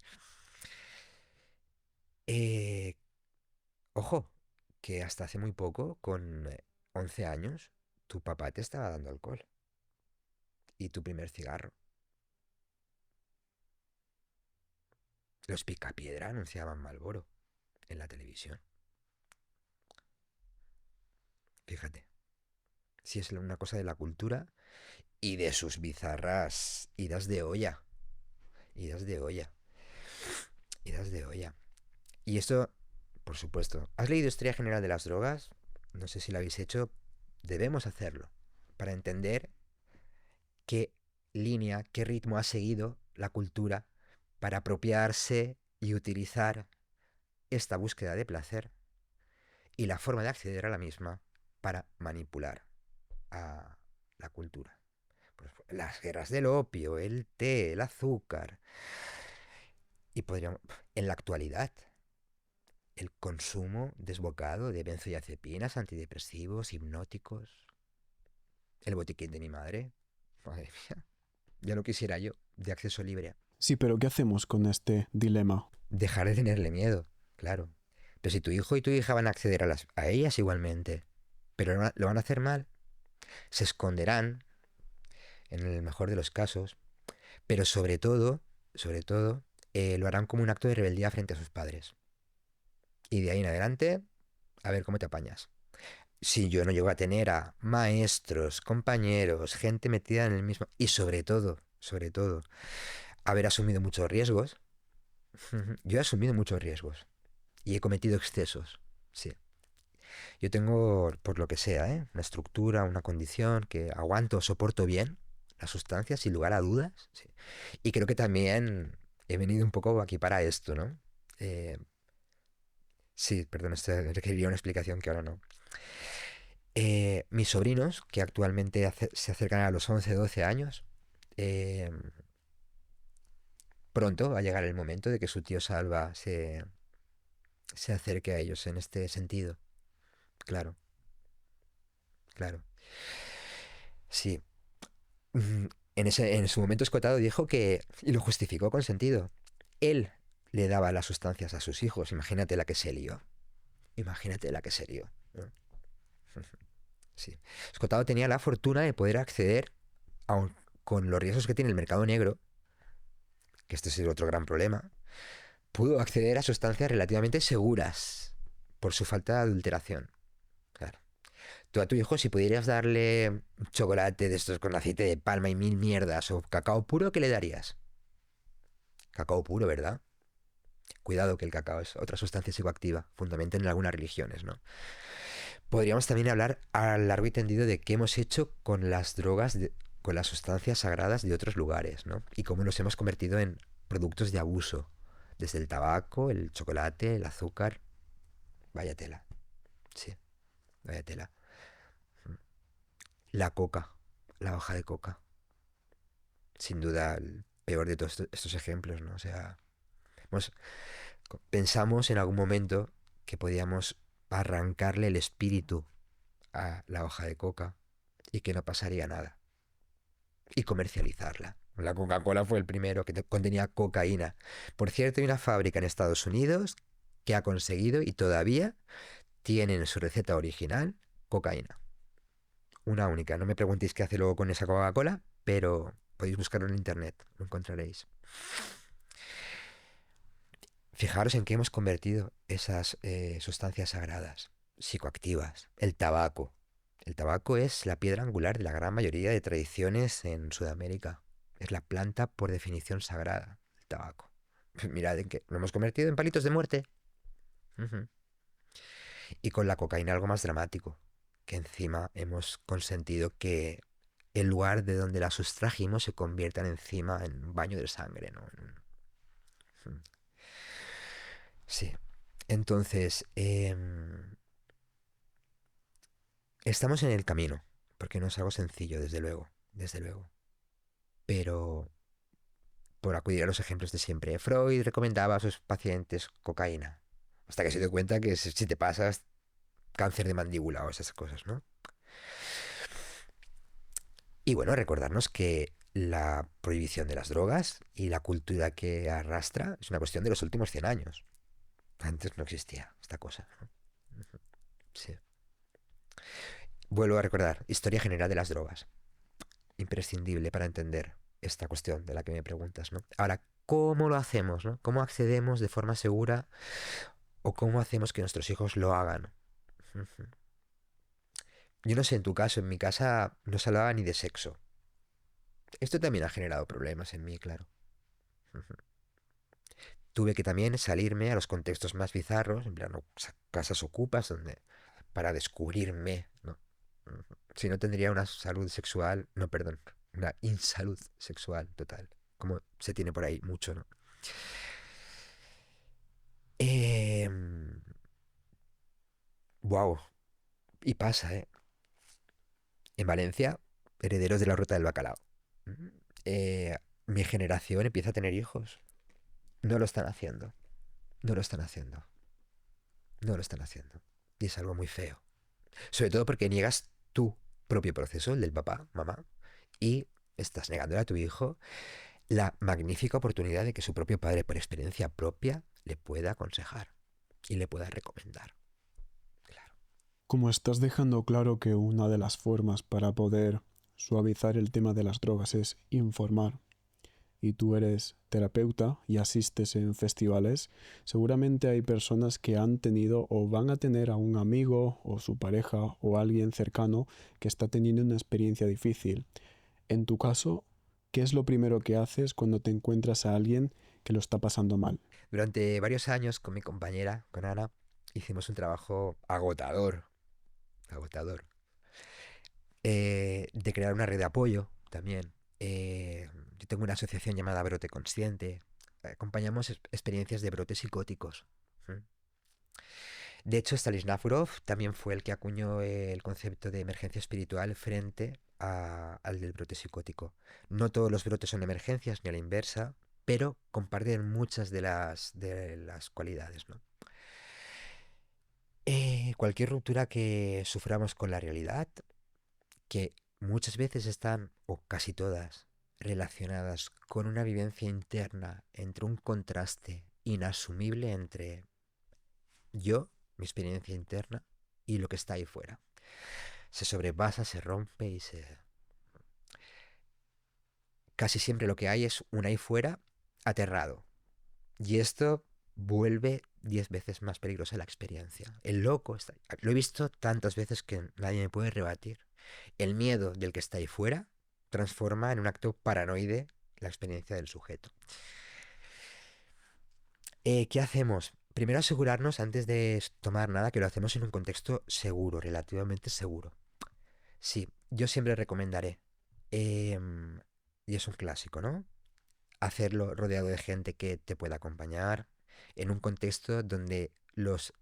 Eh, ojo, que hasta hace muy poco, con 11 años, tu papá te estaba dando alcohol y tu primer cigarro. Los Picapiedra anunciaban Marlboro en la televisión. Fíjate, si es una cosa de la cultura y de sus bizarras idas de olla. Idas de olla. Idas de olla. Y esto, por supuesto, ¿has leído Historia General de las Drogas? No sé si lo habéis hecho. Debemos hacerlo para entender qué línea, qué ritmo ha seguido la cultura para apropiarse y utilizar esta búsqueda de placer y la forma de acceder a la misma para manipular a la cultura. Pues las guerras del opio, el té, el azúcar. Y podríamos, en la actualidad, el consumo desbocado de benzodiazepinas, antidepresivos, hipnóticos, el botiquín de mi madre. Madre mía, ya lo quisiera yo, de acceso libre. Sí, pero ¿qué hacemos con este dilema? Dejar de tenerle miedo, claro. Pero si tu hijo y tu hija van a acceder a ellas igualmente, pero lo van a hacer mal, se esconderán, en el mejor de los casos, pero sobre todo, lo harán como un acto de rebeldía frente a sus padres. Y de ahí en adelante, a ver cómo te apañas. Si yo no llego a tener a maestros, compañeros, gente metida en el mismo... Y sobre todo, haber asumido muchos riesgos. Yo he asumido muchos riesgos y he cometido excesos. Sí. Yo tengo, por lo que sea, una estructura, una condición que aguanto, soporto bien las sustancias sin lugar a dudas. Sí. Y creo que también he venido un poco aquí para esto, ¿no? Eh, sí, perdón, esto requeriría una explicación que ahora no. Mis sobrinos, que actualmente se acercan a los 11 12 años, eh, pronto va a llegar el momento de que su tío Salva se acerque a ellos en este sentido. Claro, claro. Sí. Mm, en su momento Escotado dijo que, y lo justificó con sentido, él le daba las sustancias a sus hijos. Imagínate la que se lió. Imagínate la que se lió, ¿no? Sí. Escotado tenía la fortuna de poder acceder, aun con los riesgos que tiene el mercado negro, que este es el otro gran problema, pudo acceder a sustancias relativamente seguras por su falta de adulteración. Claro. Tú a tu hijo, si pudieras darle chocolate de estos con aceite de palma y mil mierdas o cacao puro, ¿qué le darías? Cacao puro, ¿verdad? Cuidado que el cacao es otra sustancia psicoactiva, fundamentalmente en algunas religiones, ¿no? Podríamos también hablar a largo y tendido de qué hemos hecho con las drogas, con las sustancias sagradas de otros lugares, ¿no? Y cómo nos hemos convertido en productos de abuso, desde el tabaco, el chocolate, el azúcar. Vaya tela, sí, vaya tela. La coca, la hoja de coca. Sin duda el peor de todos estos ejemplos, ¿no? O sea, hemos- pensamos en algún momento que podíamos arrancarle el espíritu a la hoja de coca y que no pasaría nada. Y comercializarla. La Coca-Cola fue el primero que contenía cocaína. Por cierto, hay una fábrica en Estados Unidos que ha conseguido y todavía tiene en su receta original cocaína. Una única. No me preguntéis qué hace luego con esa Coca-Cola, pero podéis buscarlo en internet, lo encontraréis. Fijaros en qué hemos convertido esas sustancias sagradas, psicoactivas, el tabaco. El tabaco es la piedra angular de la gran mayoría de tradiciones en Sudamérica. Es la planta por definición sagrada, el tabaco. Mirad en qué lo hemos convertido en palitos de muerte. Ujú. Y con la cocaína algo más dramático, que encima hemos consentido que el lugar de donde la sustrajimos se convierta encima en un baño de sangre, ¿no? Sí. Entonces, estamos en el camino, porque no es algo sencillo, desde luego, desde luego. Pero por acudir a los ejemplos de siempre, Freud recomendaba a sus pacientes cocaína, hasta que se dio cuenta que si te pasas cáncer de mandíbula o esas cosas, ¿no? Y bueno, recordarnos que la prohibición de las drogas y la cultura que arrastra es una cuestión de los últimos 100 años. Antes no existía esta cosa, ¿no? Sí. Vuelvo a recordar, historia general de las drogas. Imprescindible para entender esta cuestión de la que me preguntas, ¿no? Ahora, ¿cómo lo hacemos, no? ¿Cómo accedemos de forma segura o cómo hacemos que nuestros hijos lo hagan? Ujú. Yo no sé, en tu caso, en mi casa no se hablaba ni de sexo. Esto también ha generado problemas en mí, claro. Ujú. Tuve que también salirme a los contextos más bizarros, en plan, casas ocupas, donde, para descubrirme, ¿no? Ujú. Si no tendría una salud sexual, no, perdón, una insalud sexual total, como se tiene por ahí mucho, ¿no? Wow, y pasa, ¿eh? En Valencia, herederos de la ruta del bacalao. Mm, eh, Mi generación empieza a tener hijos. No lo están haciendo, no lo están haciendo, no lo están haciendo. Y es algo muy feo. Sobre todo porque niegas tu propio proceso, el del papá, mamá, y estás negándole a tu hijo la magnífica oportunidad de que su propio padre, por experiencia propia, le pueda aconsejar y le pueda recomendar. Claro. Como estás dejando claro que una de las formas para poder suavizar el tema de las drogas es informar, y tú eres terapeuta y asistes en festivales, seguramente hay personas que han tenido o van a tener a un amigo o su pareja o alguien cercano que está teniendo una experiencia difícil. En tu caso, ¿qué es lo primero que haces cuando te encuentras a alguien que lo está pasando mal? Durante varios años con mi compañera, con Ana, hicimos un trabajo agotador, agotador, de crear una red de apoyo también. Yo tengo una asociación llamada Brote Consciente. Acompañamos experiencias de brotes psicóticos. ¿Mm? De hecho, Stanislav también fue el que acuñó el concepto de emergencia espiritual frente al del brote psicótico. No todos los brotes son emergencias, ni a la inversa, pero comparten muchas de las cualidades, ¿no? Cualquier ruptura que suframos con la realidad, que muchas veces están, o casi todas, relacionadas con una vivencia interna entre un contraste inasumible entre yo, mi experiencia interna, y lo que está ahí fuera. Se sobrepasa, se rompe y se... Casi siempre lo que hay es un ahí fuera aterrado. Y esto vuelve 10 veces más peligrosa la experiencia. El loco está... Lo he visto tantas veces que nadie me puede rebatir. El miedo del que está ahí fuera transforma en un acto paranoide la experiencia del sujeto. ¿Qué hacemos? Primero asegurarnos antes de tomar nada que lo hacemos en un contexto seguro, relativamente seguro. Sí, yo siempre recomendaré, em, y es un clásico, ¿no? Hacerlo rodeado de gente que te pueda acompañar, en un contexto donde los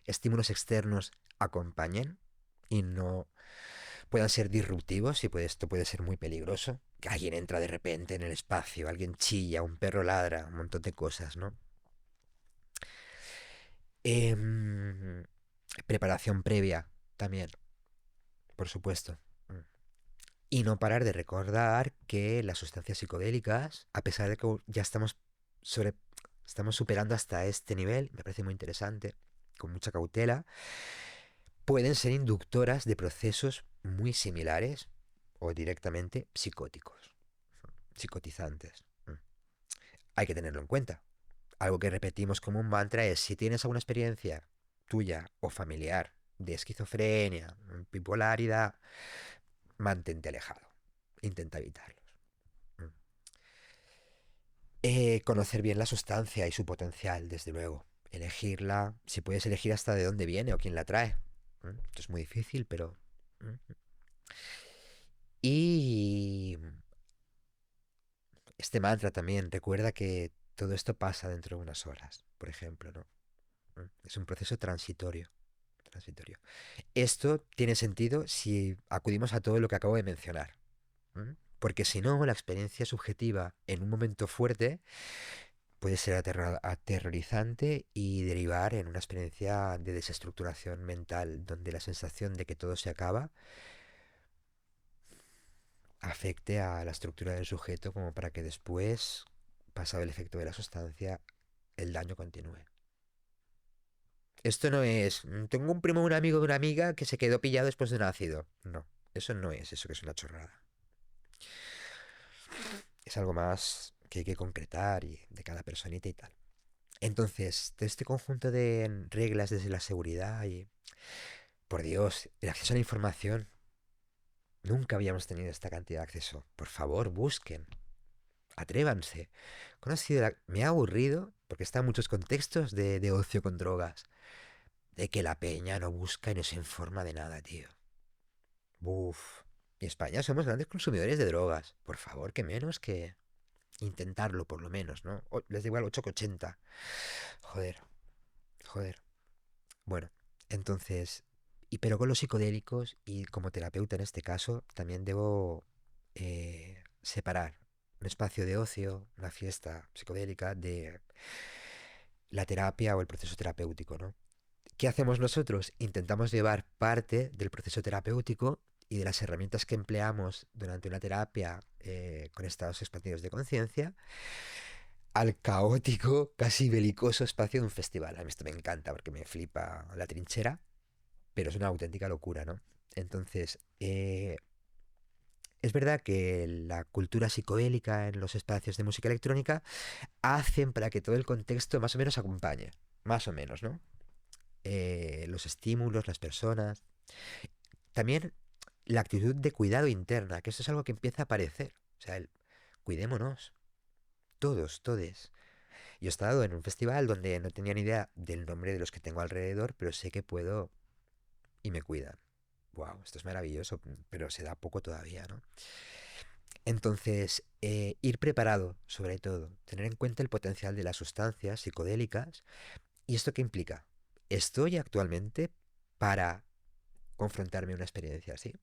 estímulos externos acompañen y no puedan ser disruptivos y esto puede ser muy peligroso. Que alguien entra de repente en el espacio, alguien chilla, un perro ladra, un montón de cosas, ¿no? Em, Preparación previa también, por supuesto. Y no parar de recordar que las sustancias psicodélicas, a pesar de que ya sobre, estamos superando hasta este nivel, me parece muy interesante, con mucha cautela, pueden ser inductoras de procesos muy similares o directamente psicóticos, psicotizantes. Hay que tenerlo en cuenta. algo que repetimos como un mantra es, si tienes alguna experiencia tuya o familiar de esquizofrenia, bipolaridad, mantente alejado. Intenta evitarlos. Mm. Conocer bien la sustancia y su potencial, desde luego. Elegirla, si puedes elegir hasta de dónde viene o quién la trae. Esto es muy difícil, pero... Y este mantra también recuerda que todo esto pasa dentro de unas horas, por ejemplo, ¿no? Es un proceso transitorio. Transitorio. Esto tiene sentido si acudimos a todo lo que acabo de mencionar. Porque si no, la experiencia subjetiva en un momento fuerte puede ser aterrorizante y derivar en una experiencia de desestructuración mental, donde la sensación de que todo se acaba afecte a la estructura del sujeto como para que después, pasado el efecto de la sustancia, el daño continúe. Esto no es, tengo un primo o un amigo de una amiga que se quedó pillado después de un ácido. No, eso no es eso, que es una chorrada. Es algo más que hay que concretar y de cada personita y tal. Entonces, de este conjunto de reglas desde la seguridad y, por Dios, el acceso a la información, nunca habíamos tenido esta cantidad de acceso. Por favor, busquen, atrévanse. Me ha aburrido, porque está en muchos contextos de ocio con drogas, de que la peña no busca y no se informa de nada, tío. Buf. Y España somos grandes consumidores de drogas. Por favor, que menos que intentarlo, por lo menos, ¿no? Les da igual 8,80. Joder, joder. Bueno, entonces, pero con los psicodélicos y como terapeuta en este caso, también debo separar un espacio de ocio, una fiesta psicodélica, de la terapia o el proceso terapéutico, ¿no? ¿Qué hacemos nosotros? Intentamos llevar parte del proceso terapéutico y de las herramientas que empleamos durante una terapia con estados expandidos de conciencia al caótico, casi belicoso espacio de un festival. A mí esto me encanta porque me flipa la trinchera, pero es una auténtica locura, ¿no? Entonces, es verdad que la cultura psicodélica en los espacios de música electrónica hacen para que todo el contexto más o menos acompañe, más o menos, ¿no? Los estímulos, las personas. También la actitud de cuidado interna, que eso es algo que empieza a aparecer. O sea, cuidémonos, todos, todes. Yo he estado en un festival donde no tenía ni idea del nombre de los que tengo alrededor, pero sé que puedo y me cuidan. Wow, esto es maravilloso, pero se da poco todavía, ¿no? Entonces, ir preparado, sobre todo, tener en cuenta el potencial de las sustancias psicodélicas. ¿Y esto qué implica? Estoy actualmente para confrontarme a una experiencia así.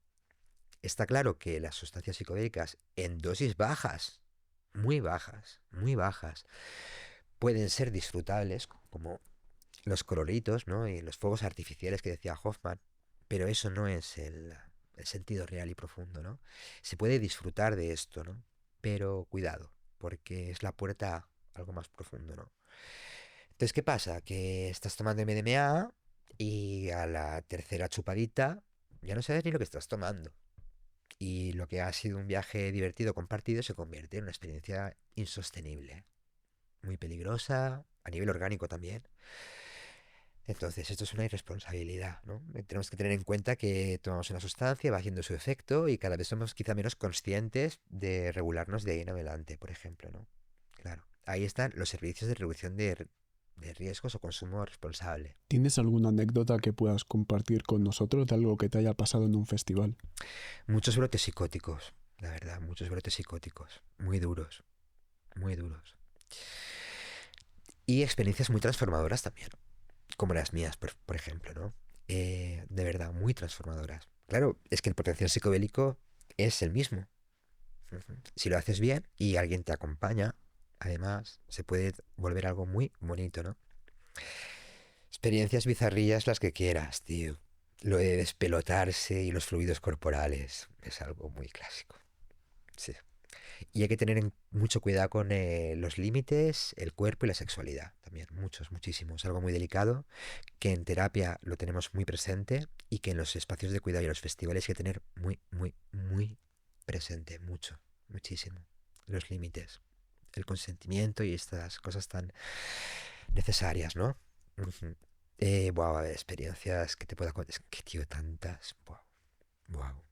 Está claro que las sustancias psicodélicas en dosis bajas, muy bajas, pueden ser disfrutables, como los coloritos, ¿no? Y los fuegos artificiales que decía Hoffman, pero eso no es el sentido real y profundo, ¿no? Se puede disfrutar de esto, ¿no? Pero cuidado, porque es la puerta a algo más profundo, ¿no? Entonces, ¿qué pasa? Que estás tomando MDMA y a la tercera chupadita ya no sabes ni lo que estás tomando. Y lo que ha sido un viaje divertido compartido se convierte en una experiencia insostenible, muy peligrosa, a nivel orgánico también. Entonces, esto es una irresponsabilidad, ¿no? Tenemos que tener en cuenta que tomamos una sustancia, va haciendo su efecto y cada vez somos quizá menos conscientes de regularnos de ahí en adelante, por ejemplo, ¿no? Claro, ahí están los servicios de reducción de riesgos o consumo responsable. ¿Tienes alguna anécdota que puedas compartir con nosotros de algo que te haya pasado en un festival? Muchos brotes psicóticos, la verdad, muchos brotes psicóticos, muy duros, muy duros. Y experiencias muy transformadoras también, como las mías, por ejemplo, ¿no? De verdad, muy transformadoras. Claro, es que el potencial psicodélico es el mismo. Si lo haces bien y alguien te acompaña, además, se puede volver algo muy bonito, ¿no? Experiencias bizarrillas las que quieras, tío. Lo de despelotarse y los fluidos corporales es algo muy clásico. Sí. Y hay que tener mucho cuidado con los límites, el cuerpo y la sexualidad. También, muchos, muchísimos. Algo muy delicado que en terapia lo tenemos muy presente y que en los espacios de cuidado y los festivales hay que tener muy, muy, muy presente. Mucho, muchísimo. Los límites. el consentimiento y estas cosas tan necesarias, ¿no? Ujú. Buah, experiencias que te pueda contar. Es que, tío, tantas. Buah, wow.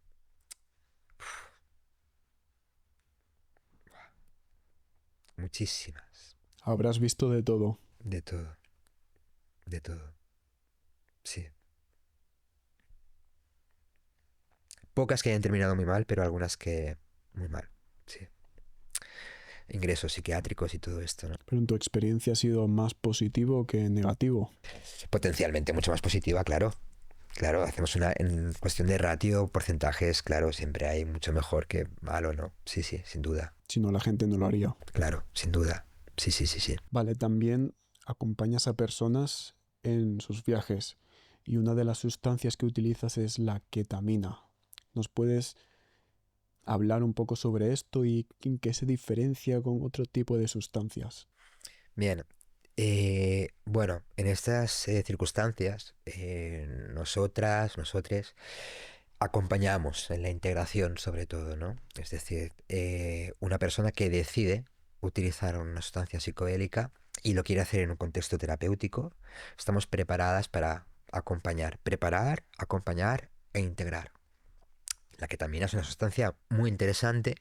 Muchísimas. Habrás visto de todo. De todo. De todo. Sí. Pocas que hayan terminado muy mal, pero algunas que muy mal. Sí. Ingresos psiquiátricos y todo esto, ¿no? Pero en tu experiencia ha sido más positivo que negativo. Potencialmente mucho más positiva, claro. Claro, hacemos una en cuestión de ratio, porcentajes, claro, siempre hay mucho mejor que malo, ¿no? Sí, sí, sin duda. Si no, la gente no lo haría. Claro, sin duda. Sí, sí, sí, sí. Vale, también acompañas a personas en sus viajes y una de las sustancias que utilizas es la ketamina. ¿Nos puedes hablar un poco sobre esto y en qué se diferencia con otro tipo de sustancias? Bien. Bueno, en estas circunstancias, nosotres, acompañamos en la integración sobre todo, ¿no? Es decir, una persona que decide utilizar una sustancia psicodélica y lo quiere hacer en un contexto terapéutico, estamos preparadas para acompañar, preparar, acompañar e integrar. La ketamina es una sustancia muy interesante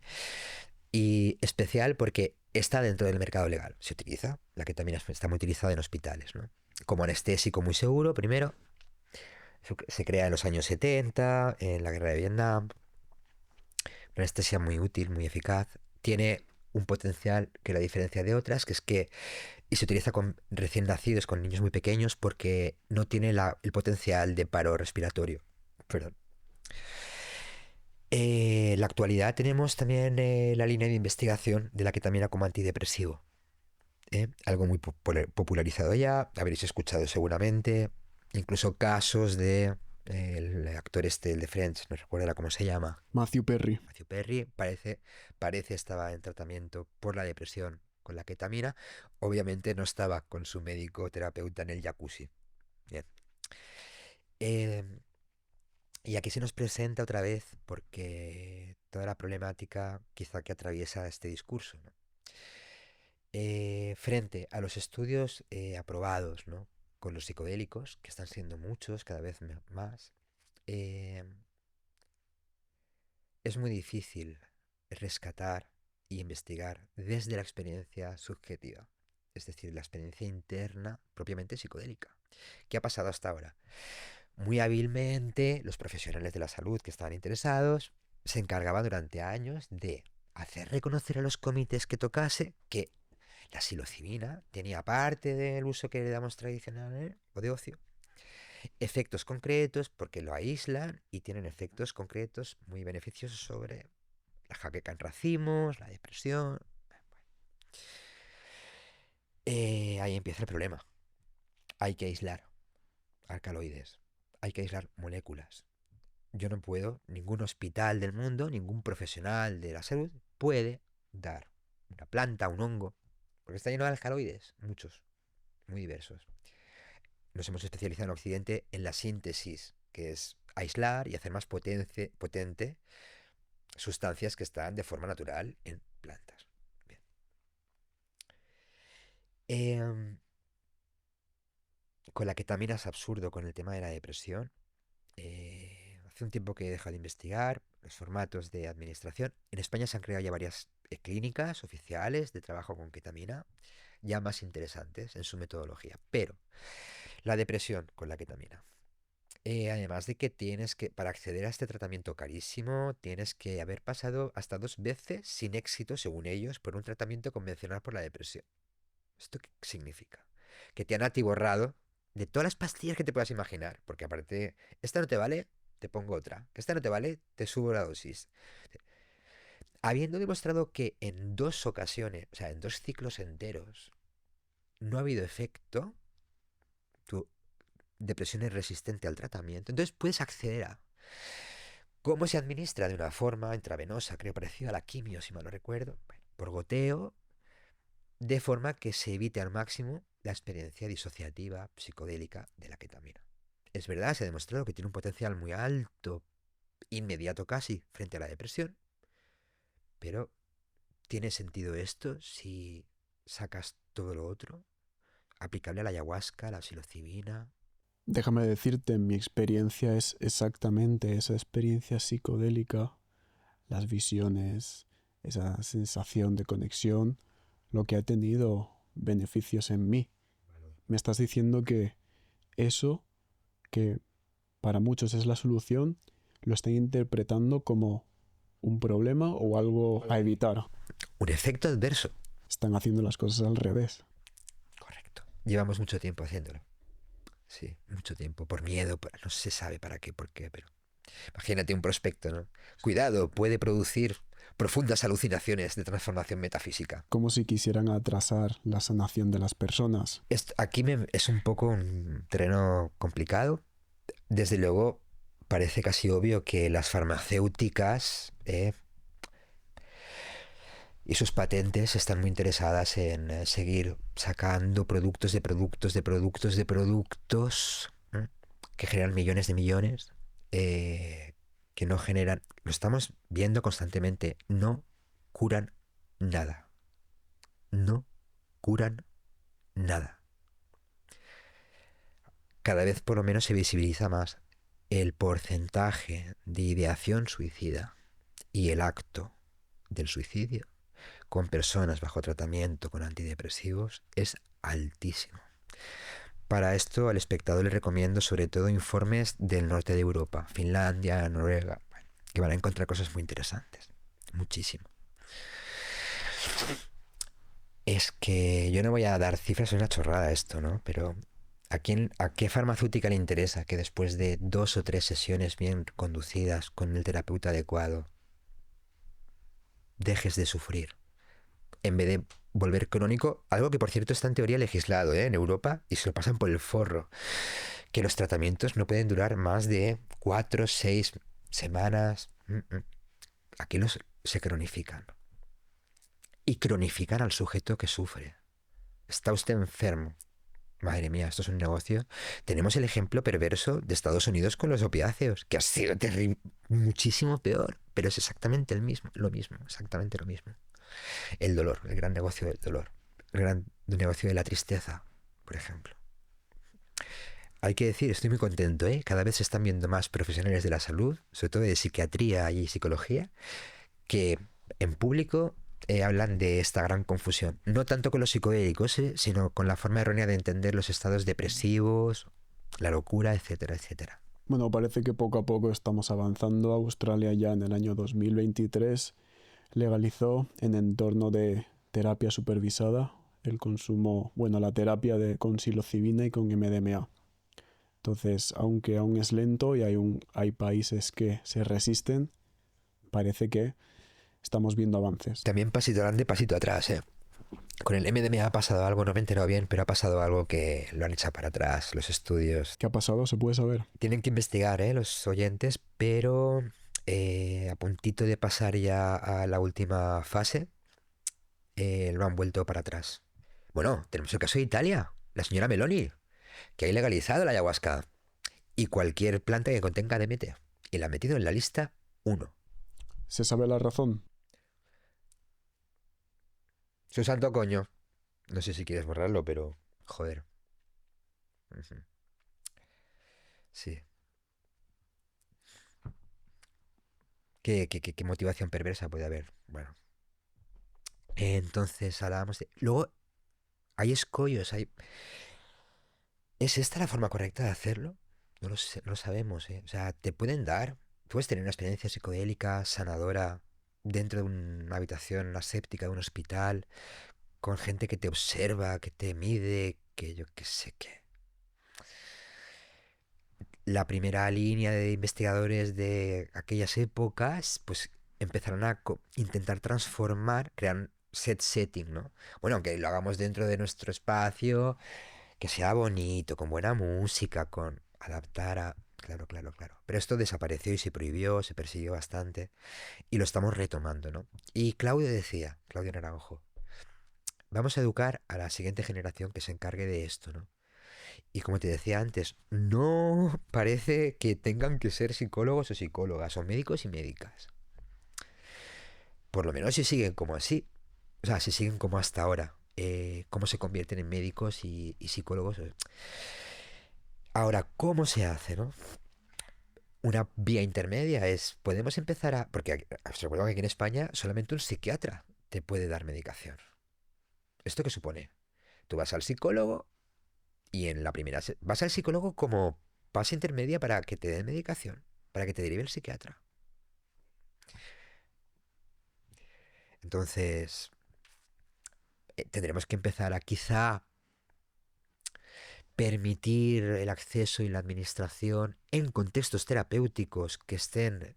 y especial porque está dentro del mercado legal. Se utiliza, la ketamina está muy utilizada en hospitales, ¿no? Como anestésico muy seguro, primero. Se crea en los años 70, en la guerra de Vietnam. Una anestesia muy útil, muy eficaz. Tiene un potencial que la diferencia de otras, que es que y se utiliza con recién nacidos, con niños muy pequeños, porque no tiene el potencial de paro respiratorio. Perdón. En la actualidad tenemos también la línea de investigación de la ketamina como antidepresivo. Algo muy popularizado ya, habréis escuchado seguramente, incluso casos de el actor este, el de Friends, no recuerdo ahora cómo se llama, Matthew Perry. Matthew Perry, parece estaba en tratamiento por la depresión con la ketamina. Obviamente no estaba con su médico terapeuta en el jacuzzi. Bien. Eh, y aquí se nos presenta otra vez porque toda la problemática quizá que atraviesa este discurso, ¿no? Frente a los estudios aprobados, ¿no? Con los psicodélicos, que están siendo muchos, cada vez más, eh, es muy difícil rescatar y investigar desde la experiencia subjetiva, es decir, la experiencia interna propiamente psicodélica. ¿Qué ha pasado hasta ahora? Muy hábilmente, los profesionales de la salud que estaban interesados se encargaban durante años de hacer reconocer a los comités que tocase que la psilocibina tenía, parte del uso que le damos tradicional o de ocio, efectos concretos porque lo aíslan y tienen efectos concretos muy beneficiosos sobre la jaqueca en racimos, la depresión. Ahí empieza el problema. Hay que aislar alcaloides, hay que aislar moléculas. Yo no puedo, ningún hospital del mundo, ningún profesional de la salud puede dar una planta, un hongo, porque está lleno de alcaloides, muchos, muy diversos. Nos hemos especializado en Occidente en la síntesis, que es aislar y hacer más potente sustancias que están de forma natural en plantas. Bien. Em, con la ketamina es absurdo con el tema de la depresión. Hace un tiempo que he dejado de investigar los formatos de administración. En España se han creado ya varias clínicas oficiales de trabajo con ketamina, ya más interesantes en su metodología. Pero la depresión con la ketamina. Además de que tienes que, para acceder a este tratamiento carísimo, tienes que haber pasado hasta 2 veces sin éxito, según ellos, por un tratamiento convencional por la depresión. ¿Esto qué significa? Que te han atiborrado de todas las pastillas que te puedas imaginar, porque aparte, esta no te vale, te pongo otra. Que esta no te vale, te subo la dosis. Habiendo demostrado que en 2 ocasiones, o sea, en 2 ciclos enteros, no ha habido efecto, tu depresión es resistente al tratamiento, entonces puedes acceder a cómo se administra de una forma intravenosa, creo parecida a la quimio, si mal no recuerdo, bueno, por goteo, de forma que se evite al máximo la experiencia disociativa psicodélica de la ketamina. Es verdad, se ha demostrado que tiene un potencial muy alto, inmediato casi, frente a la depresión, pero ¿tiene sentido esto si sacas todo lo otro? ¿Aplicable a la ayahuasca, a la psilocibina? Déjame decirte, mi experiencia es exactamente esa experiencia psicodélica, las visiones, esa sensación de conexión, lo que ha tenido beneficios en mí. Me estás diciendo que eso, que para muchos es la solución, lo están interpretando como un problema o algo a evitar. Un efecto adverso. Están haciendo las cosas al revés. Correcto. Llevamos mucho tiempo haciéndolo. Sí, mucho tiempo. Por miedo, no se sabe para qué, por qué, pero... Imagínate un prospecto, ¿no? Cuidado, puede producir profundas alucinaciones de transformación metafísica. Como si quisieran atrasar la sanación de las personas. Aquí es un poco un terreno complicado. Desde luego, parece casi obvio que las farmacéuticas y sus patentes están muy interesadas en seguir sacando productos de productos de productos de productos, ¿no? Que generan millones de millones, que no generan, lo estamos viendo constantemente, no curan nada. No curan nada. Cada vez por lo menos se visibiliza más el porcentaje de ideación suicida y el acto del suicidio con personas bajo tratamiento con antidepresivos es altísimo. Para esto al espectador le recomiendo sobre todo informes del norte de Europa, Finlandia, Noruega, que van a encontrar cosas muy interesantes. Muchísimo. Es que yo no voy a dar cifras, es una chorrada esto, ¿no? Pero ¿a qué farmacéutica le interesa que después de 2 o 3 sesiones bien conducidas con el terapeuta adecuado dejes de sufrir? En vez de volver crónico, algo que por cierto está en teoría legislado, en Europa, y se lo pasan por el forro, que los tratamientos no pueden durar más de 4 o 6 semanas. Aquí se cronifican. Y cronifican al sujeto que sufre. Está usted enfermo. Madre mía, esto es un negocio. Tenemos el ejemplo perverso de Estados Unidos con los opiáceos, que ha sido terrible, muchísimo peor, pero es exactamente lo mismo, exactamente lo mismo. El dolor, el gran negocio del dolor, el gran negocio de la tristeza, por ejemplo. Hay que decir, estoy muy contento, ¿eh? Cada vez se están viendo más profesionales de la salud, sobre todo de psiquiatría y psicología, que en público hablan de esta gran confusión. No tanto con los psicodélicos, sino con la forma errónea de entender los estados depresivos, la locura, etcétera, etcétera. Bueno, parece que poco a poco estamos avanzando. Australia ya en el año 2023 legalizó en entorno de terapia supervisada el consumo, bueno, la terapia con psilocibina y con MDMA. Entonces, aunque aún es lento y hay países que se resisten, parece que estamos viendo avances. También pasito adelante, pasito atrás, Con el MDMA ha pasado algo, no me he enterado bien, pero ha pasado algo que lo han echado para atrás los estudios. ¿Qué ha pasado? ¿Se puede saber? Tienen que investigar, los oyentes, pero a puntito de pasar ya a la última fase, lo han vuelto para atrás. Bueno, tenemos el caso de Italia, la señora Meloni, que ha ilegalizado la ayahuasca y cualquier planta que contenga DMT, y la ha metido en la lista 1. ¿Se sabe la razón? Su santo coño. No sé si quieres borrarlo, pero... Joder. Sí. ¿Qué motivación perversa puede haber? Bueno. Entonces hablábamos de... Luego, hay escollos, hay... ¿Es esta la forma correcta de hacerlo? No lo sé, no lo sabemos, O sea, te pueden dar... Puedes tener una experiencia psicodélica, sanadora, dentro de una habitación aséptica de un hospital, con gente que te observa, que te mide, que yo qué sé qué. La primera línea de investigadores de aquellas épocas, pues empezaron a intentar transformar, crear un setting, ¿no? Bueno, aunque lo hagamos dentro de nuestro espacio, que sea bonito, con buena música, con adaptar a... Claro, claro, claro. Pero esto desapareció y se prohibió, se persiguió bastante, y lo estamos retomando, ¿no? Y Claudio Naranjo, vamos a educar a la siguiente generación que se encargue de esto, ¿no? Y como te decía antes, no parece que tengan que ser psicólogos o psicólogas, o médicos y médicas. Por lo menos si siguen como así, o sea, si siguen como hasta ahora, cómo se convierten en médicos y psicólogos. Ahora, ¿cómo se hace, no? Una vía intermedia es, podemos empezar a, porque os recuerdo que aquí en España solamente un psiquiatra te puede dar medicación. ¿Esto qué supone? Tú vas al psicólogo y en la primera, vas al psicólogo como fase intermedia para que te den medicación, para que te derive el psiquiatra. Entonces, tendremos que empezar a quizá permitir el acceso y la administración en contextos terapéuticos que estén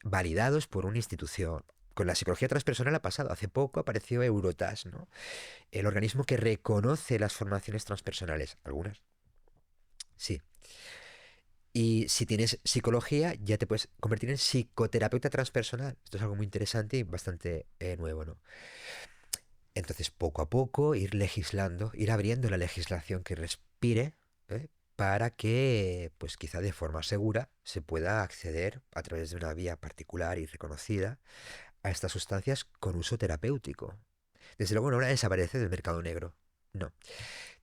validados por una institución. Con la psicología transpersonal ha pasado. Hace poco apareció Eurotas, ¿no? El organismo que reconoce las formaciones transpersonales. Algunas, sí. Y si tienes psicología, ya te puedes convertir en psicoterapeuta transpersonal. Esto es algo muy interesante y bastante nuevo, ¿no? Entonces, poco a poco, ir legislando, ir abriendo la legislación que respire, ¿eh? Para que, pues quizá de forma segura, se pueda acceder a través de una vía particular y reconocida a estas sustancias con uso terapéutico. Desde luego no van a desaparecer del mercado negro. No.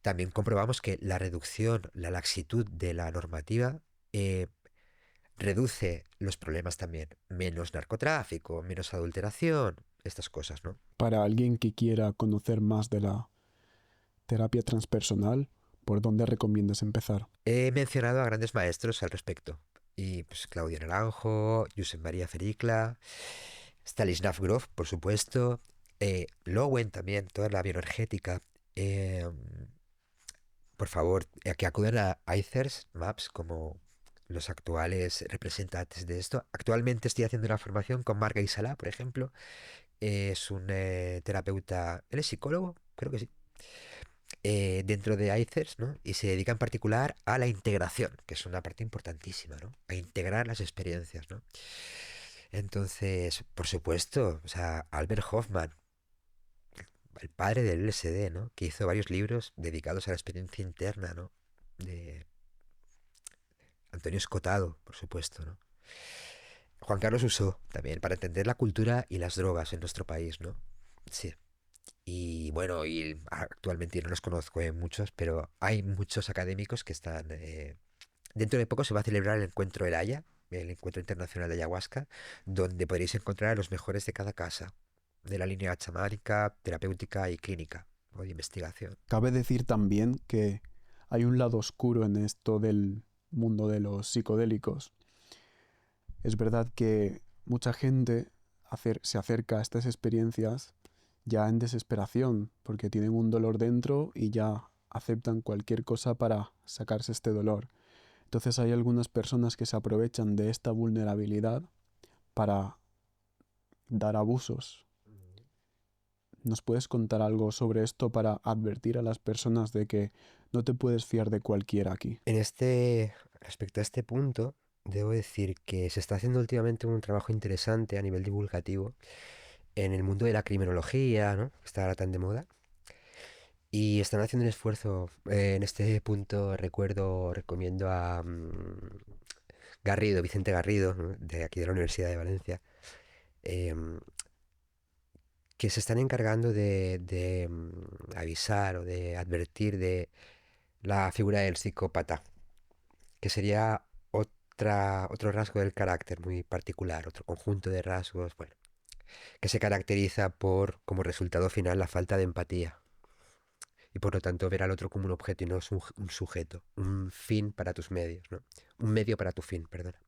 También comprobamos que la reducción, la laxitud de la normativa eh, reduce los problemas también. Menos narcotráfico, menos adulteración, estas cosas, ¿no? Para alguien que quiera conocer más de la terapia transpersonal, ¿por dónde recomiendas empezar? He mencionado a grandes maestros al respecto. Y pues Claudio Naranjo, Josep María Fericla, Stanislav Grof, por supuesto, Lowen también, toda la bioenergética. Eh, por favor, que acudan a ICERS Maps como los actuales representantes de esto. Actualmente estoy haciendo una formación con Marga Isalá, por ejemplo. Es un terapeuta, él es psicólogo, creo que sí, dentro de ICERS, ¿no? Y se dedica en particular a la integración, que es una parte importantísima, ¿no? A integrar las experiencias, ¿no? Entonces, por supuesto, o sea, Albert Hoffman, el padre del LSD, ¿no? Que hizo varios libros dedicados a la experiencia interna, ¿no? De Antonio Escotado, por supuesto, ¿no? Juan Carlos Usó también, para entender la cultura y las drogas en nuestro país, ¿no? Sí. Y bueno, y actualmente no los conozco muchos, pero hay muchos académicos que están. Dentro de poco se va a celebrar el encuentro del Haya, el Encuentro Internacional de Ayahuasca, donde podréis encontrar a los mejores de cada casa, de la línea chamánica, terapéutica y clínica, o de investigación. Cabe decir también que hay un lado oscuro en esto del mundo de los psicodélicos. Es verdad que mucha gente se acerca a estas experiencias ya en desesperación, porque tienen un dolor dentro y ya aceptan cualquier cosa para sacarse este dolor. Entonces hay algunas personas que se aprovechan de esta vulnerabilidad para dar abusos. ¿Nos puedes contar algo sobre esto para advertir a las personas de que no te puedes fiar de cualquiera aquí? Respecto a este punto, debo decir que se está haciendo últimamente un trabajo interesante a nivel divulgativo en el mundo de la criminología, ¿no? Que está ahora tan de moda. Y están haciendo un esfuerzo. En este punto recomiendo a Garrido, Vicente Garrido, ¿no? De aquí de la Universidad de Valencia, em, que se están encargando de avisar o de advertir de la figura del psicópata, que sería otro rasgo del carácter muy particular, otro conjunto de rasgos, bueno, que se caracteriza por, como resultado final, la falta de empatía. Y por lo tanto ver al otro como un objeto y no es un sujeto, un fin para tus medios, ¿no? Un medio para tu fin, perdona.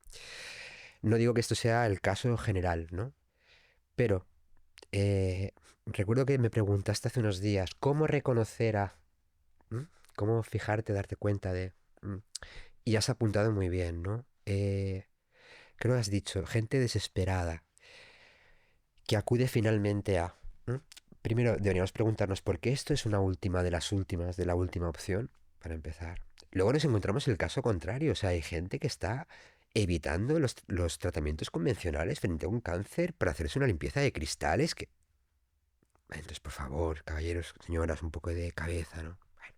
No digo que esto sea el caso general, ¿no? Pero eh, recuerdo que me preguntaste hace unos días cómo reconocer a... ¿m? Cómo fijarte, darte cuenta de... Y has apuntado muy bien, ¿no? Creo que has dicho, gente desesperada que acude finalmente a... ¿m? Primero deberíamos preguntarnos por qué esto es una última de las últimas, de la última opción, para empezar. Luego nos encontramos el caso contrario, o sea, hay gente que está evitando los tratamientos convencionales frente a un cáncer para hacerse una limpieza de cristales que... Entonces, por favor, caballeros, señoras, un poco de cabeza, ¿no? Bueno.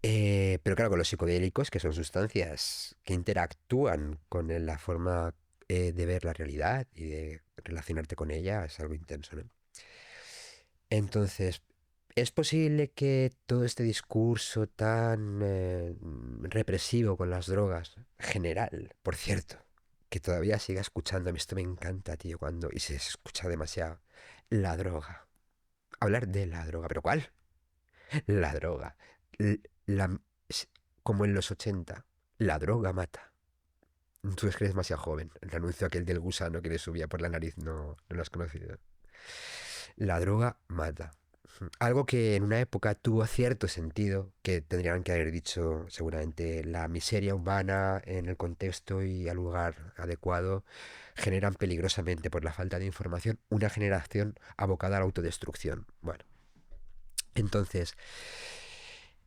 Pero claro, con los psicodélicos, que son sustancias que interactúan con la forma de ver la realidad y de relacionarte con ella es algo intenso, ¿no? Entonces, ¿es posible que todo este discurso tan represivo con las drogas, general, por cierto, que todavía siga escuchando? A mí esto me encanta, tío, cuando... Y se escucha demasiado. La droga. Hablar de la droga. ¿Pero cuál? La droga. L- la- s- Como en los 80. La droga mata. Tú es que eres demasiado joven. El anuncio aquel del gusano que le subía por la nariz no lo has conocido. La droga mata. Algo que en una época tuvo cierto sentido, que tendrían que haber dicho seguramente la miseria urbana en el contexto y al lugar adecuado generan peligrosamente por la falta de información una generación abocada a la autodestrucción. Bueno, entonces,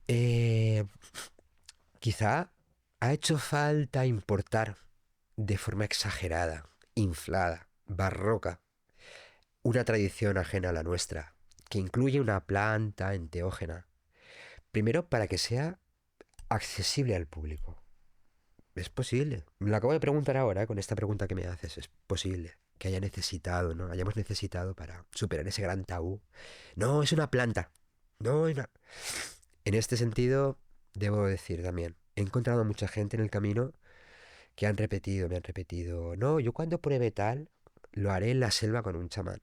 eh, quizá ha hecho falta importar de forma exagerada, inflada, barroca, una tradición ajena a la nuestra, que incluye una planta enteógena. Primero, para que sea accesible al público. Es posible. Me lo acabo de preguntar ahora, con esta pregunta que me haces. Es posible que haya necesitado, ¿no? Hayamos necesitado para superar ese gran tabú. No, es una planta. No, es una... En este sentido, debo decir también, he encontrado mucha gente en el camino que me han repetido, no, yo cuando pruebe tal, lo haré en la selva con un chamán.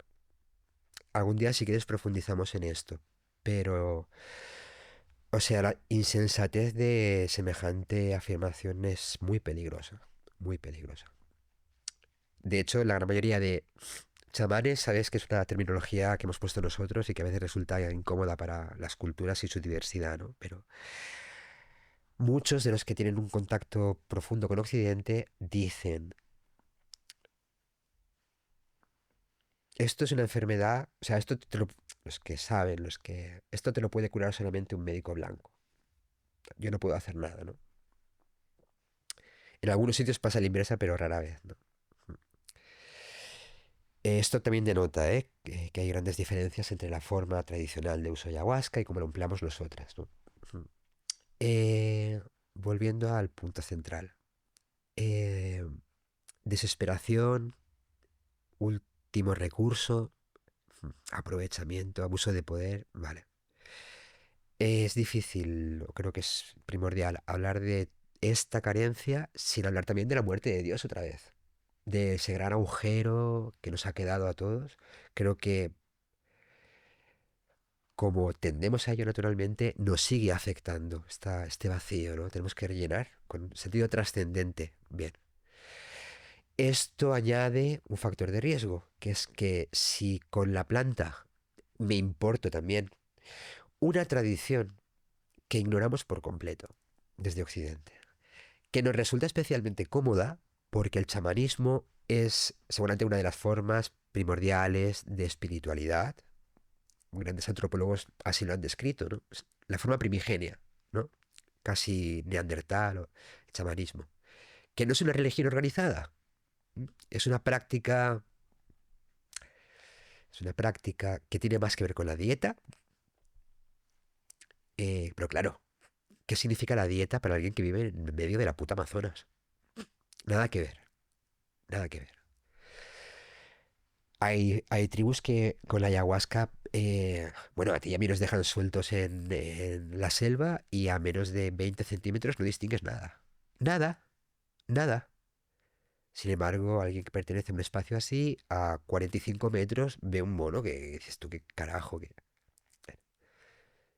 Algún día, si quieres, profundizamos en esto. Pero, o sea, la insensatez de semejante afirmación es muy peligrosa. Muy peligrosa. De hecho, la gran mayoría de chamanes, sabes que es una terminología que hemos puesto nosotros y que a veces resulta incómoda para las culturas y su diversidad, ¿no? Pero muchos de los que tienen un contacto profundo con Occidente dicen, esto es una enfermedad, o sea, los que saben, esto te lo puede curar solamente un médico blanco. Yo no puedo hacer nada, ¿no? En algunos sitios pasa la inversa, pero rara vez, ¿no? Esto también denota, que hay grandes diferencias entre la forma tradicional de uso de ayahuasca y cómo lo empleamos nosotras, ¿no? Ujú. Eh, Volviendo al punto central. Eh, Desesperación, último recurso, aprovechamiento, abuso de poder, vale. Es difícil, o creo que es primordial, hablar de esta carencia sin hablar también de la muerte de Dios otra vez. De ese gran agujero que nos ha quedado a todos. Creo que como tendemos a ello naturalmente, nos sigue afectando este vacío, ¿no? Tenemos que rellenar con sentido trascendente. Bien. Esto añade un factor de riesgo, que es que si con la planta me importo también una tradición que ignoramos por completo desde Occidente, que nos resulta especialmente cómoda porque el chamanismo es seguramente una de las formas primordiales de espiritualidad. Grandes antropólogos así lo han descrito, ¿no? Es la forma primigenia, ¿no? Casi neandertal o chamanismo. Que no es una religión organizada, es es una práctica que tiene más que ver con la dieta, pero claro, ¿qué significa la dieta para alguien que vive en medio de la puta Amazonas? Nada que ver, nada que ver. Hay tribus que con la ayahuasca, bueno, a ti y a mí nos dejan sueltos en la selva y a menos de 20 centímetros no distingues nada. Nada, nada. Sin embargo, alguien que pertenece a un espacio así, a 45 metros, ve un mono que dices tú, qué carajo.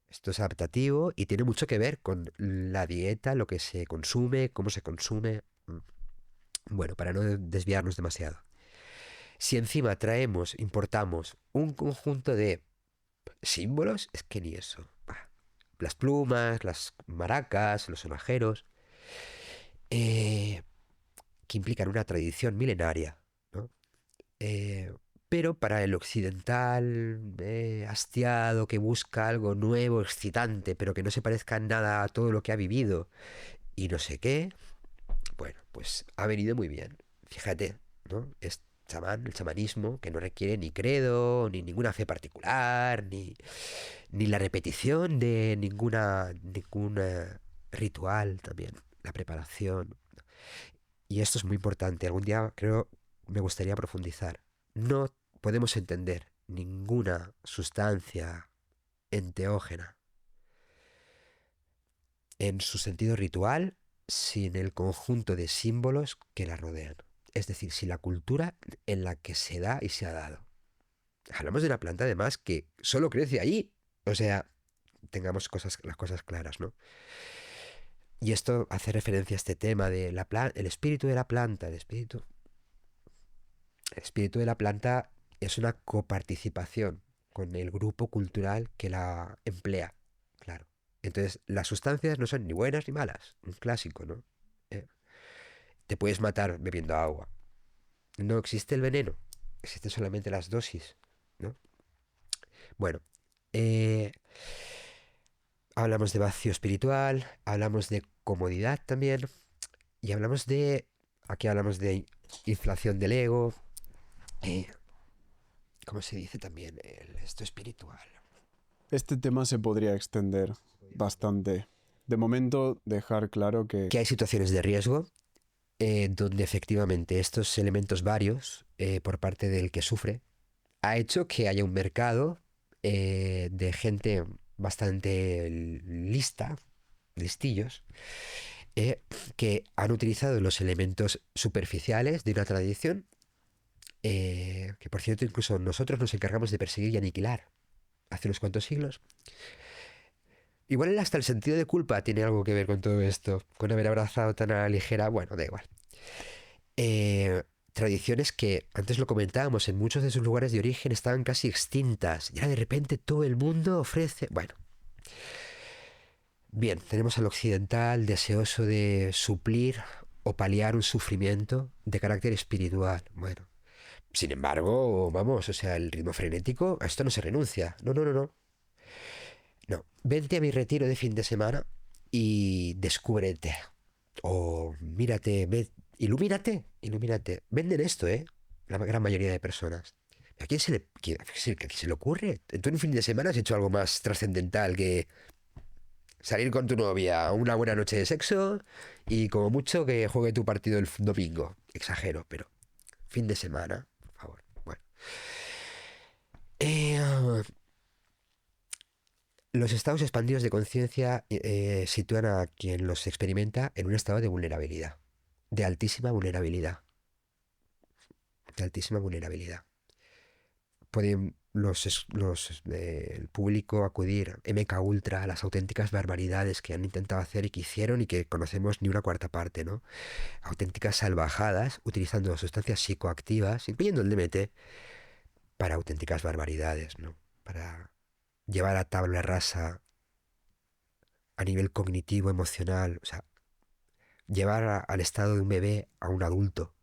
Esto es adaptativo y tiene mucho que ver con la dieta, lo que se consume, cómo se consume. Bueno, para no desviarnos demasiado. Si encima importamos un conjunto de símbolos, es que ni eso. Las plumas, las maracas, los sonajeros, eh, que implican una tradición milenaria, ¿no? Eh, pero para el occidental hastiado que busca algo nuevo, excitante, pero que no se parezca en nada a todo lo que ha vivido y no sé qué, bueno, pues ha venido muy bien. Fíjate, ¿no? Es el chamanismo, que no requiere ni credo, ni ninguna fe particular, ni la repetición de ningún ritual también, la preparación. y esto es muy importante, algún día creo me gustaría profundizar, no podemos entender ninguna sustancia enteógena en su sentido ritual sin el conjunto de símbolos que la rodean. Es decir, sin la cultura en la que se da y se ha dado. Hablamos de una planta además que solo crece allí. O sea, tengamos las cosas claras, ¿no? Y esto hace referencia a este tema de el espíritu de la planta. El espíritu de la planta es una coparticipación con el grupo cultural que la emplea, claro. Entonces, las sustancias no son ni buenas ni malas. Un clásico, ¿no? Eh, Te puedes matar bebiendo agua. No existe el veneno. Existen solamente las dosis, ¿no? Bueno, eh, hablamos de vacío espiritual, hablamos de comodidad también, y hablamos de... Aquí hablamos de inflación del ego. eh, ¿Cómo se dice también? Esto espiritual. Este tema se podría extender bastante. De momento, dejar claro que Que hay situaciones de riesgo donde efectivamente estos elementos varios por parte del que sufre ha hecho que haya un mercado de gente bastante lista, listillos, que han utilizado los elementos superficiales de una tradición que por cierto incluso nosotros nos encargamos de perseguir y aniquilar hace unos cuantos siglos. Igual hasta el sentido de culpa tiene algo que ver con todo esto, con haber abrazado tan a la ligera, bueno, da igual. Eh, Tradiciones que, antes lo comentábamos, en muchos de sus lugares de origen estaban casi extintas. Y ahora de repente todo el mundo ofrece... Bueno, bien, tenemos al occidental deseoso de suplir o paliar un sufrimiento de carácter espiritual. Bueno, sin embargo, vamos, o sea, el ritmo frenético, a esto no se renuncia. No, no, no, no. No, vente a mi retiro de fin de semana y descúbrete. O mírate, ilumínate, ilumínate. Venden esto, ¿eh? La gran mayoría de personas. ¿A quién se le, a quién se le ocurre? ¿Tú en un fin de semana has hecho algo más trascendental que salir con tu novia, una buena noche de sexo y como mucho que juegue tu partido el domingo? Exagero, pero fin de semana, por favor. Bueno. Eh, los estados expandidos de conciencia sitúan a quien los experimenta en un estado de vulnerabilidad, de altísima vulnerabilidad, de altísima vulnerabilidad. Pueden el público acudir MK Ultra a las auténticas barbaridades que han intentado hacer y que hicieron y que conocemos ni una cuarta parte, ¿no? Auténticas salvajadas utilizando sustancias psicoactivas, incluyendo el DMT, para auténticas barbaridades, ¿no? Para llevar a tabla rasa a nivel cognitivo, emocional, o sea, llevar al estado de un bebé a un adulto,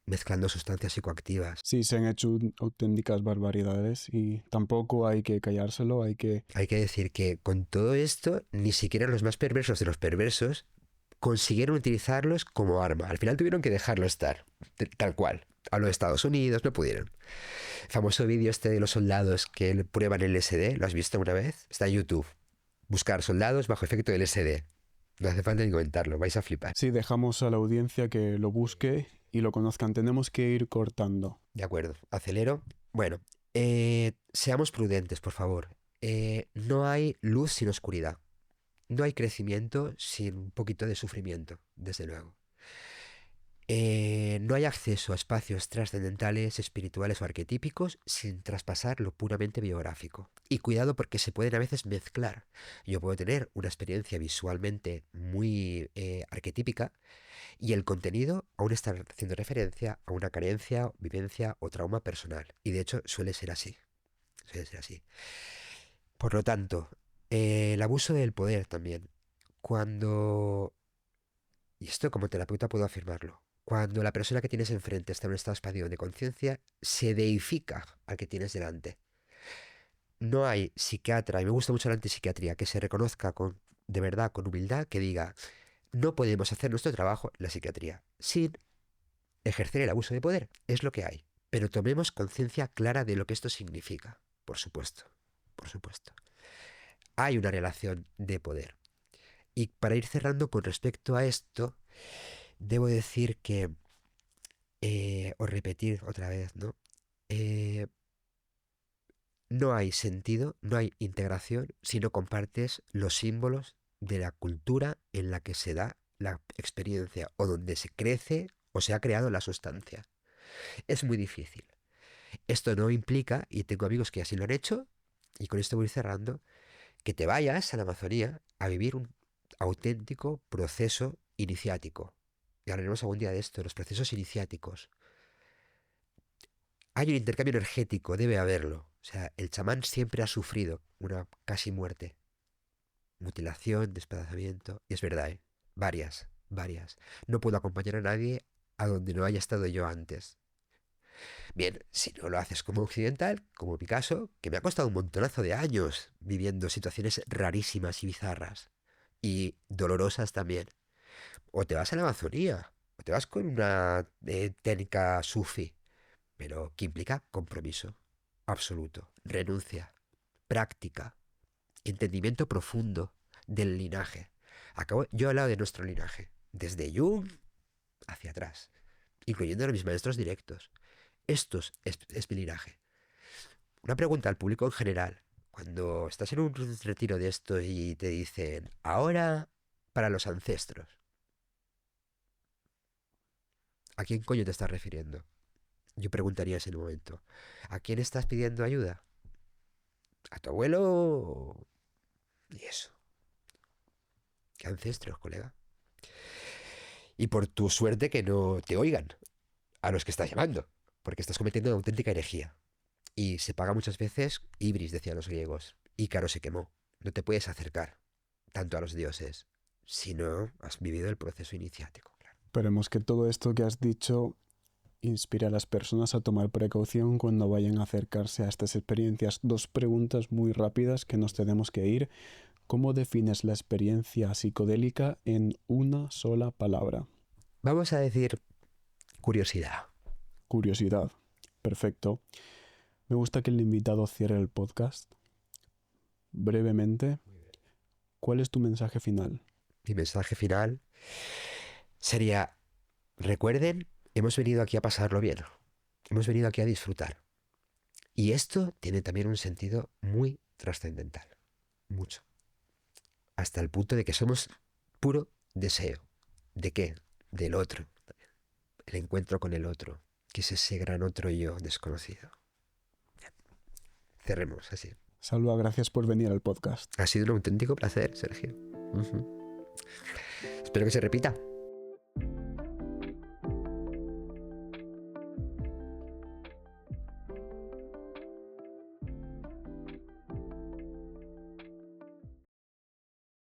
mezclando sustancias psicoactivas. sí se han hecho auténticas barbaridades y tampoco hay que callárselo, hay que... Hay que decir que con todo esto, ni siquiera los más perversos de los perversos consiguieron utilizarlos como arma. Al final tuvieron que dejarlo estar, tal cual. Hablo de Estados Unidos, no pudieron. El famoso vídeo este de los soldados que prueban el LSD, ¿lo has visto alguna vez? Está en YouTube. Buscar soldados bajo efecto del LSD. No hace falta ni comentarlo, vais a flipar. Sí, dejamos a la audiencia que lo busque y lo conozcan. Tenemos que ir cortando. De acuerdo, acelero. Bueno, seamos prudentes, por favor. No hay luz sin oscuridad. No hay crecimiento sin un poquito de sufrimiento, desde luego. No hay acceso a espacios trascendentales, espirituales o arquetípicos sin traspasar lo puramente biográfico. Y cuidado porque se pueden a veces mezclar. Yo puedo tener una experiencia visualmente muy arquetípica y el contenido aún está haciendo referencia a una carencia, vivencia o trauma personal. Y de hecho suele ser así. Suele ser así. Por lo tanto, el abuso del poder también. Cuando... Y esto como terapeuta puedo afirmarlo. Cuando la persona que tienes enfrente está en un estado expandido de conciencia, se deifica al que tienes delante. No hay psiquiatra, y me gusta mucho la antipsiquiatría, que se reconozca de verdad, con humildad, que diga, no podemos hacer nuestro trabajo, la psiquiatría, sin ejercer el abuso de poder. Es lo que hay. Pero tomemos conciencia clara de lo que esto significa. Por supuesto. Por supuesto. Hay una relación de poder. Y para ir cerrando con respecto a esto, debo decir que, o repetir otra vez, ¿no? Eh, no hay sentido, no hay integración si no compartes los símbolos de la cultura en la que se da la experiencia o donde se crece o se ha creado la sustancia. Es muy difícil. Esto no implica, y tengo amigos que así lo han hecho, y con esto voy cerrando, que te vayas a la Amazonía a vivir un auténtico proceso iniciático. Y hablaremos algún día de esto, los procesos iniciáticos. Hay un intercambio energético, debe haberlo. O sea, el chamán siempre ha sufrido una casi muerte. Mutilación, desplazamiento. Y es verdad, ¿eh? Varias, varias. No puedo acompañar a nadie a donde no haya estado yo antes. Bien, si no lo haces como occidental, como mi caso, que me ha costado un montonazo de años viviendo situaciones rarísimas y bizarras. Y dolorosas también. O te vas a la Amazonía, o te vas con una técnica sufi, pero que implica compromiso absoluto, renuncia, práctica, entendimiento profundo del linaje. Yo he hablado de nuestro linaje, desde Jung hacia atrás, incluyendo a mis maestros directos. Es mi linaje. Una pregunta al público en general. Cuando estás en un retiro de esto y te dicen, ahora para los ancestros, ¿a quién coño te estás refiriendo? Yo preguntaría en ese momento, ¿a quién estás pidiendo ayuda? ¿A tu abuelo? Y eso. ¿Qué ancestros, colega? Y por tu suerte que no te oigan a los que estás llamando, porque estás cometiendo una auténtica herejía. Y se paga muchas veces ibris, decían los griegos. Ícaro se quemó. No te puedes acercar tanto a los dioses si no has vivido el proceso iniciático. Claro. Esperemos que todo esto que has dicho inspire a las personas a tomar precaución cuando vayan a acercarse a estas experiencias. Dos preguntas muy rápidas que nos tenemos que ir. ¿Cómo defines la experiencia psicodélica en una sola palabra? Vamos a decir curiosidad. Curiosidad. Perfecto. Me gusta que el invitado cierre el podcast. Brevemente, ¿cuál es tu mensaje final? Mi mensaje final sería, recuerden, hemos venido aquí a pasarlo bien. Hemos venido aquí a disfrutar. Y esto tiene también un sentido muy trascendental. Mucho. Hasta el punto de que somos puro deseo. ¿De qué? Del otro. El encuentro con el otro. Que es ese gran otro yo desconocido. Cerremos así. Salva, gracias por venir al podcast. Ha sido un auténtico placer, Sergio. Espero que se repita.